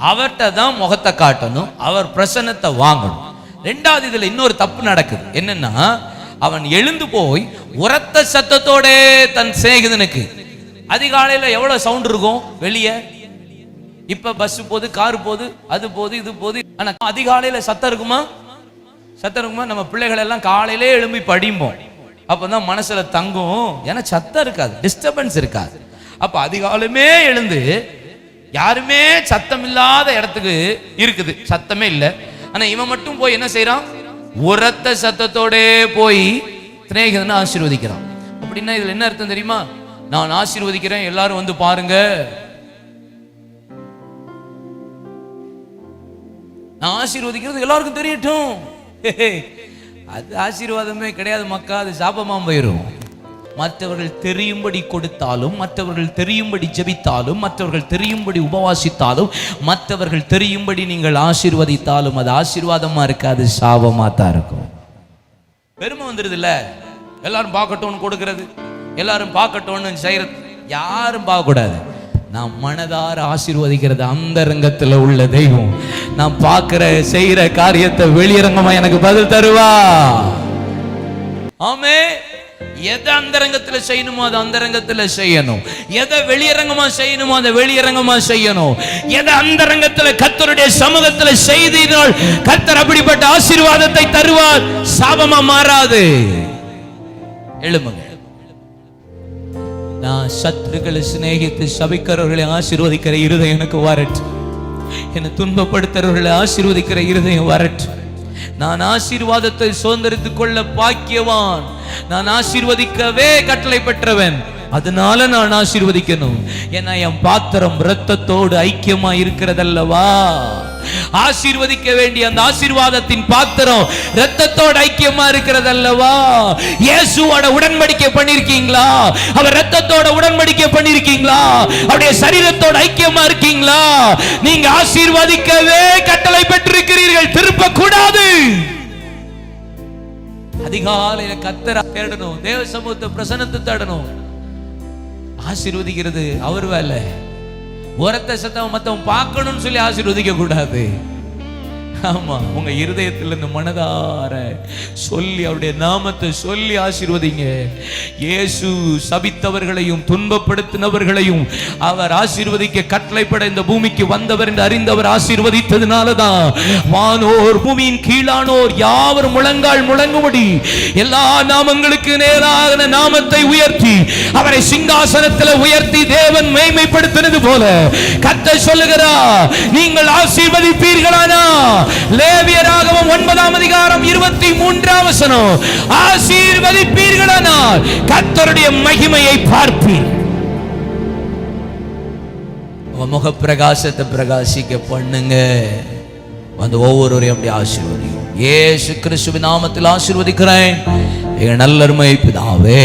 அவர்கிட்ட தான் முகத்தை காட்டணும், அவர் பிரசன்னத்தை வாங்கணும். ரெண்டாவது இதுல இன்னொரு தப்பு நடக்குது. என்னன்னா, அவன் எழுந்து போய் உரத்த சத்தத்தோட தன் சிநேகிதனுக்கு, அதிகாலையில எவ்வளவு சவுண்ட் இருக்கும் வெளியே. இப்ப பஸ் போகுது, கார் போகுது, அது போகுது, இது போகுது. ஆனா அதிகாலையில சத்தம் இருக்குமா? சத்தம் இருக்குமா? நம்ம பிள்ளைகள் எல்லாம் காலையிலே எழும்பி படிப்போம், அப்பதான் மனசுல தங்கும். ஏன்னா சத்தம் இருக்காது, டிஸ்டர்பன்ஸ் இருக்காது. அப்ப அதிகாலமே எழுந்து, யாருமே சத்தம் இல்லாத இடத்துக்கு இருக்குது, சத்தமே இல்லை. ஆனா இவன் மட்டும் போய் என்ன செய்யறான்? உரத்த சத்தத்தோட போய் சிநேகிதனை ஆசீர்வதிக்கிறான். அப்படின்னா இதுல என்ன அர்த்தம் தெரியுமா? நான் ஆசீர்வதிக்கிறேன், எல்லாரும் வந்து பாருங்க, நான் ஆசீர்வதிக்கிறது எல்லாருக்கும் தெரியட்டும். அது ஆசீர்வாதமே கிடையாது மக்கா, அது சாபமா போயிடும். மற்றவர்கள் தெரியும்படி கொடுத்தாலும், மற்றவர்கள் தெரியும்படி ஜெபித்தாலும், மற்றவர்கள் தெரியும்படி உபவாசித்தாலும், மற்றவர்கள் தெரியும்படி நீங்கள் ஆசீர்வதித்தாலும் அது ஆசீர்வாதமா இருக்காது, சாபமா தான் இருக்கும். பெருமை வந்துருது இல்ல, எல்லாரும் பார்க்கட்டும்னு கொடுக்கிறது, எல்லாரும் பார்க்கட்டும்னு செய்யறது. யாரும் பார்க்க கூடாது. நான் மனதார ஆசீர்வதிக்கிறது அந்த ரங்கத்துல உள்ள தெய்வம். நான் பார்க்கிற செய்யற காரியத்தை வெளியரங்கமா எனக்கு பதில் தருவா. ஆமே. எதை அந்தரங்கத்துல செய்யணுமோ அது அந்தரங்கத்துல செய்யணும், எதை வெளியரங்கமா செய்யணுமோ அதை வெளியரங்கமா செய்யணும். எதை அந்தரங்கத்துல கர்த்தருடைய சமூகத்துல செய்தால் கர்த்தர் அப்படிப்பட்ட ஆசீர்வாதத்தை தருவார், சாபமா மாறாது. எழுமுங்க. நான் சத்துருக்களை சிநேகித்து சபிக்கிறவர்களை ஆசீர்வதிக்கிற இருதயம் எனக்கு வரட்டு, என்னை துன்பப்படுத்துறவர்களை ஆசீர்வதிக்கிற இருதயம் வரட்டு. நான் ஆசீர்வாதத்தை சுதந்திரித்துக் கொள்ள பாக்கியவான், நான் ஆசீர்வதிக்கவே கட்டளை பெற்றவன், அதனால நான் ஆசீர்வதிக்கணும். ஏன்னா என் பாத்திரம் இரத்தத்தோடு ஐக்கியமா இருக்கிறதல்லவா. ஆசீர்வதிக்க வேண்டிய அந்த ஆசீர்வாதத்தின் பாத்திரம் இரத்தத்தோடு ஐக்கியமா இருக்கிறதல்லவா. இயேசுவோட உடன்படிக்கை பண்ணிருக்கீங்களா? அவர் இரத்தத்தோட உடன்படிக்கை பண்ணிருக்கீங்களா? அவருடைய சரீரத்தோட ஐக்கியமா இருக்கீங்களா? நீங்க ஆசீர்வதிக்கவே கட்டளை பெற்றிருக்கிறீர்கள், திருப்ப கூடாது. அதிகாலையில கர்த்தரை தேடணும், தேவ சமூகத்தை பிரசன்னத்தை தேடணும். ஆசீர்வதிக்கிறது அவர் வேலை. உரத்த சத்தம் மத்தவன் பார்க்கணும்னு சொல்லி ஆசீர்வதிக்க கூடாது. ஆமா, உங்க இருதயத்தில் இருந்து மனதார சொல்லி அவருடைய நாமத்தை சொல்லி ஆசீர்வதிங்க. இயேசு சபித்தவர்களையும் துன்பப்படுத்தினவர்களையும் அவர் ஆசீர்வதிக்க கட்டளைப்பட இந்த பூமிக்கு வந்தவர் என்று அறிந்தவர் ஆசீர்வதித்ததுனாலதான் வானோர் பூமியின் கீழானோர் யாவரும் முழங்கால் முழங்கும்படி எல்லா நாமங்களுக்கு நேரான நாமத்தை உயர்த்தி அவரை சிங்காசனத்தில் உயர்த்தி தேவன் மேன்மைப்படுத்தினது போல கர்த்தர் சொல்லுகிறார், நீங்கள் ஆசீர்வதிப்பீர்களானா? லேவியராகமம் 9ஆம் அதிகாரம் 23ஆம் வசனம், ஆசீர்வதிப்பீர்களானால் கர்த்தருடைய மகிமையை பார்ப்பீர். முக பிரகாசத்தை பிரகாசிக்க பண்ணுங்க. வந்து ஒவ்வொருவரையும் அப்படி ஆசீர்வதிக்கும். இயேசு கிறிஸ்துவின் நாமத்தில் ஆசீர்வதிக்கிறேன் எங்கள் நல்லருமை பிதாவே.